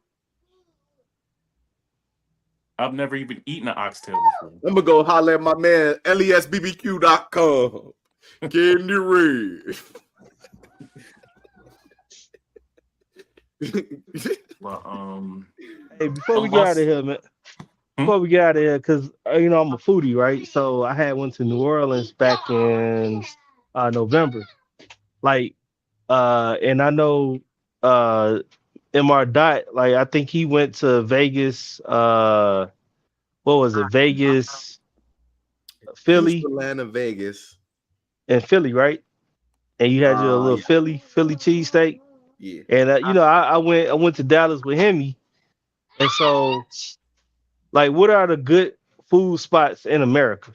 I've never even eaten an oxtail before. I'm gonna go holler at my man lesbbq.com. Candy red. But Hey, before I we get out of lost. here, man. Hmm? Before we get out of here, because I'm a foodie, right? So I had went to New Orleans back in November. Like, and I know MR Dot, like I think he went to Vegas. What was it? Vegas, Philly, Houston, Atlanta, Vegas. and Philly, right? And you had your little Yeah. Philly cheesesteak. Yeah. And I went to Dallas with Hemi, and so like, what are the good food spots in America?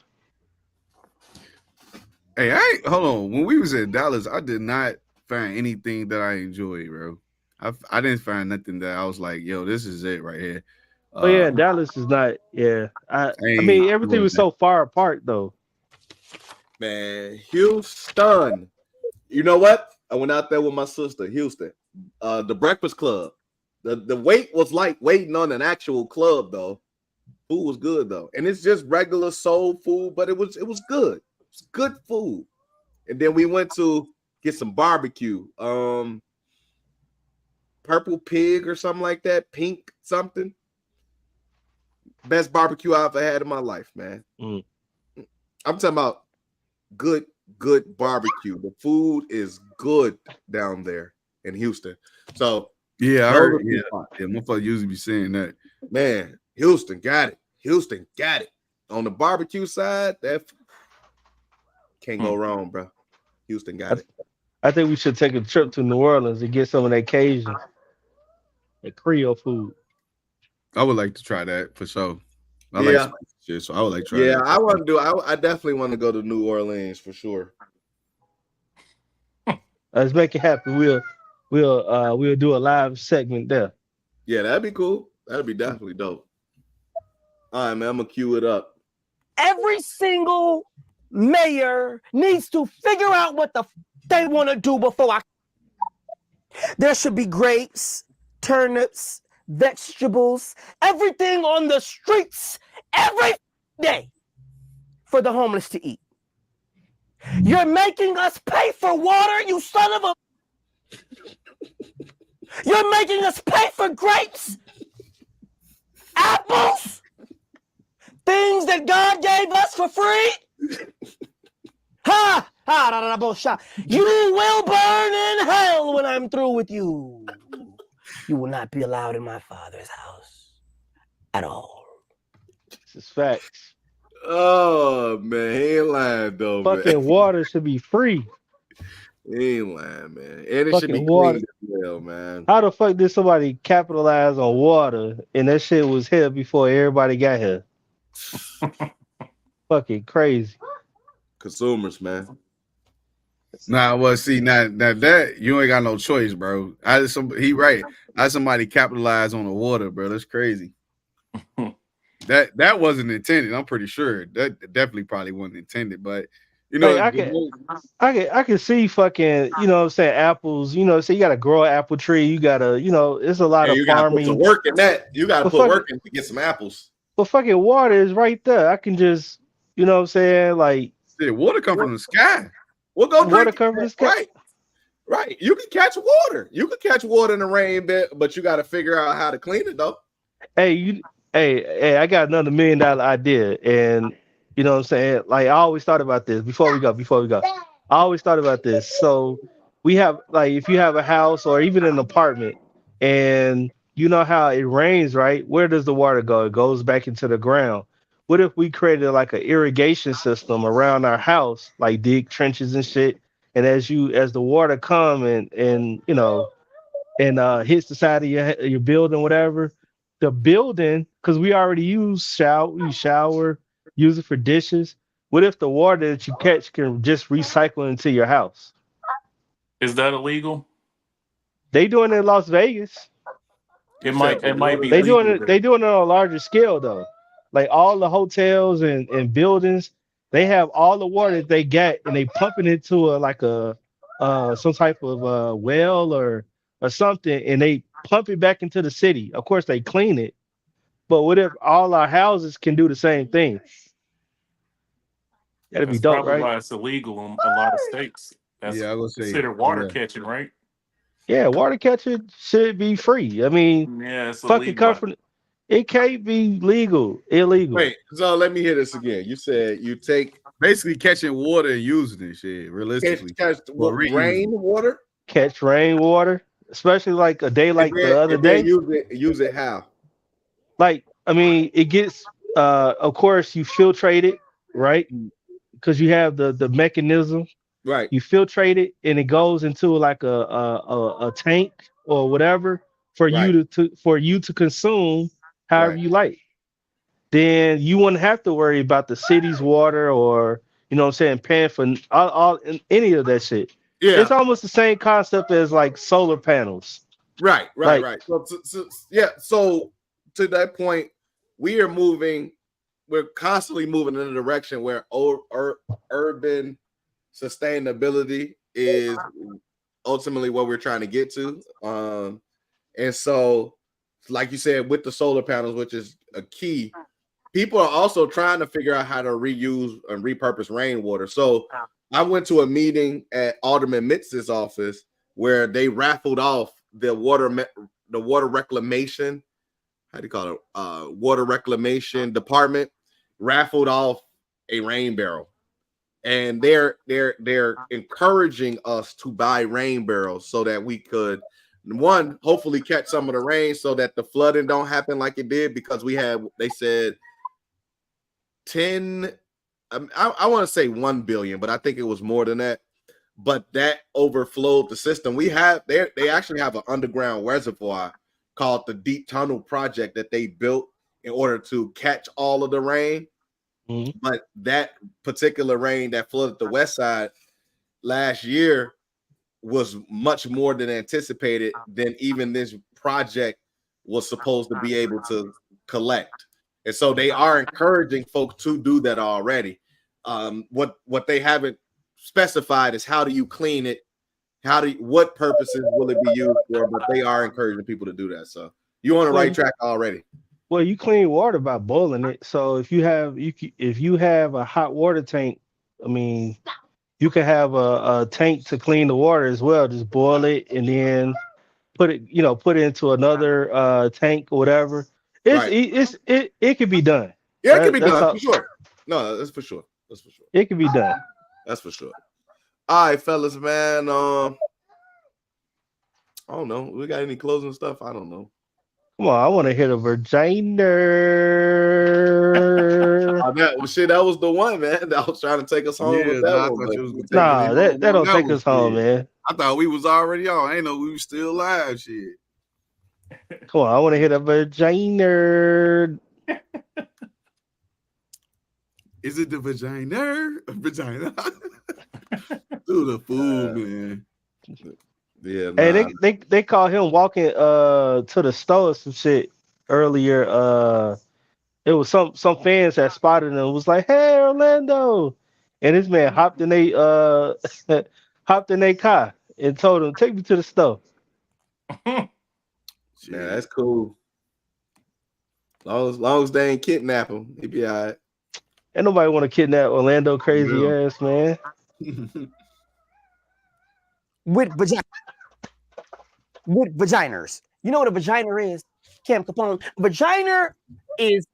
Hey, hold on. When we was in Dallas, I did not find anything that I enjoyed, bro. I didn't find nothing that I was like, yo, this is it right here. Oh yeah, Dallas is not. Yeah, I ain't mean everything doing was that. so far apart though. Man, Houston. You know what? I went out there with my sister, Houston. The Breakfast Club. The wait was like waiting on an actual club though. Food was good though, and it's just regular soul food, but it was good. It's good food. And then we went to get some barbecue. Purple Pig or something like that. Pink something. Best barbecue I ever had in my life, man. Mm. I'm talking about good barbecue. The food is good down there in Houston. So yeah, I heard. Yeah, motherfucker usually be saying that. Man, Houston got it. Houston got it. On the barbecue side, that can't go wrong, bro. Houston got it. I think we should take a trip to New Orleans and get some of that Cajun, that Creole food. I would like to try that for sure. I like spicy shit, so I would like to try Yeah, that. I want to do. I definitely want to go to New Orleans for sure. Let's make it happen. We'll do a live segment there. Yeah, that'd be cool. That'd be definitely dope. All right, man. I'm gonna cue it up. Every single mayor needs to figure out what they want to do before There should be grapes, turnips, vegetables, everything on the streets every day for the homeless to eat. You're making us pay for water, you son of a... You're making us pay for grapes, apples, things that God gave us for free. Ha! You will burn in hell when I'm through with you. You will not be allowed in my Father's house. at all. This is facts. Oh man, he ain't lying though, man. Fucking water should be free. He ain't lying, man. And it should Fucking be water. clean as well, man. How the fuck did somebody capitalize on water and that shit was here before everybody got here? Fucking crazy. Consumers, man. Nah, well, see, now that you ain't got no choice, bro. He right. How somebody capitalize on the water, bro? That's crazy. that wasn't intended. I'm pretty sure that definitely probably wasn't intended, but you know, like I can see fucking, you know what I'm saying, apples, you know, so you gotta grow an apple tree, you gotta, you know, it's a lot of you farming. Gotta put some work in that. You gotta put work in to get some apples. But fucking water is right there. I can just, you know what I'm saying, like water come from the sky. We'll go water drink come from the sky. Right. You can catch water. You can catch water in the rain, but you got to figure out how to clean it though. Hey, I got another $1 million idea, and you know what I'm saying. Like I always thought about this before we go. I always thought about this. So we have like if you have a house or even an apartment, and you know how it rains, right? Where does the water go? It goes back into the ground. What if we created like an irrigation system around our house, like dig trenches and shit? And as the water come and you know and hits the side of your building, whatever, the building, because we already use shower, use it for dishes. What if the water that you catch can just recycle into your house? Is that illegal? They doing it in Las Vegas. It might be They legal. doing it on a larger scale though. Like all the hotels and buildings, they have all the water that they get and they pump it into some type of well or something, and they pump it back into the city. Of course, they clean it, but what if all our houses can do the same thing? That'd be That's dope, probably right? why it's illegal in a lot of states. That's I would say considered water catching, right? Yeah, water catching should be free. I mean, Yeah, it's fucking illegal. it can't be illegal. Wait, so let me hear this again. You said you take basically catching water and using it, shit. Realistically, catch rainwater. Catch rainwater, especially like a day like the other day. Use it how? Like, I mean, it gets. Of course, you filtrate it, right? Because you have the mechanism. Right. You filtrate it, and it goes into like a tank or whatever for you to consume however you like. Then you wouldn't have to worry about the city's water or you know what I'm saying, paying for all any of that shit. Yeah, it's almost the same concept as like solar panels. Right. So to that point, we're constantly moving in a direction where urban sustainability is ultimately what we're trying to get to. And so, like you said, with the solar panels, which is a key, people are also trying to figure out how to reuse and repurpose rainwater. So I went to a meeting at Alderman Mitz's office where they raffled off the water reclamation. How do you call it? Water reclamation department raffled off a rain barrel, and they're encouraging us to buy rain barrels so that we could hopefully catch some of the rain so that the flooding don't happen like it did, because they said 10. I want to say 1 billion, but I think it was more than that. But that overflowed the system. They actually have an underground reservoir called the Deep Tunnel Project that they built in order to catch all of the rain. Mm-hmm. But that particular rain that flooded the west side last year was much more than anticipated than even this project was supposed to be able to collect. And so they are encouraging folks to do that already. What they haven't specified is how do you clean it? What purposes will it be used for? But they are encouraging people to do that. So you're on the right track already. Well, you clean water by boiling it. So if you have a hot water tank, I mean, you can have a tank to clean the water as well. Just boil it and then put it into another tank or whatever. It can be done. Yeah, it can be done for sure. No, that's for sure. It can be done. That's for sure. All right, fellas, man. I don't know. We got any closing stuff? I don't know. Come on, I want to hit a vagina. That was the one, man. That was trying to take us home with that I one. thought you was gonna take Nah, me that home don't on take one us home, shit. man. I thought we was already on. I ain't know we was still live. Shit. Come on, I want to hit a vagina. Is it the vagina? Vagina. Do the fool, man. Yeah, Hey, nah. they call him walking to the store or some shit earlier. It was some fans that spotted him, was like, "Hey, Orlando," and this man hopped in hopped in a car and told him, "Take me to the store." Man, that's cool. Long as they ain't kidnap him, he be all right. Ain't nobody want to kidnap Orlando crazy ass, man. With vaginas. You know what a vagina is? Camp Capone. Vagina is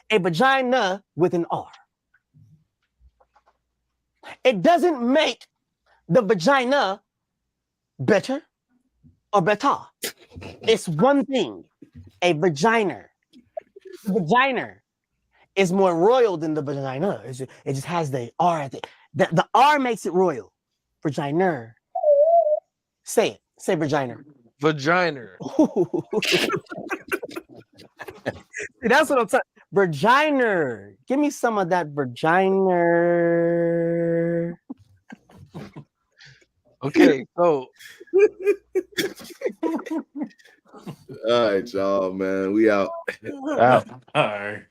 a vagina with an R. It doesn't make the vagina better or better. It's one thing. A vagina. Vagina is more royal than the vagina. It just has the R at it. The R makes it royal. Vagina. Say it. Say vagina. Vagina. That's what I'm saying. Vagina. Give me some of that vagina. Okay, so all right, y'all, man. We out. Out. All right.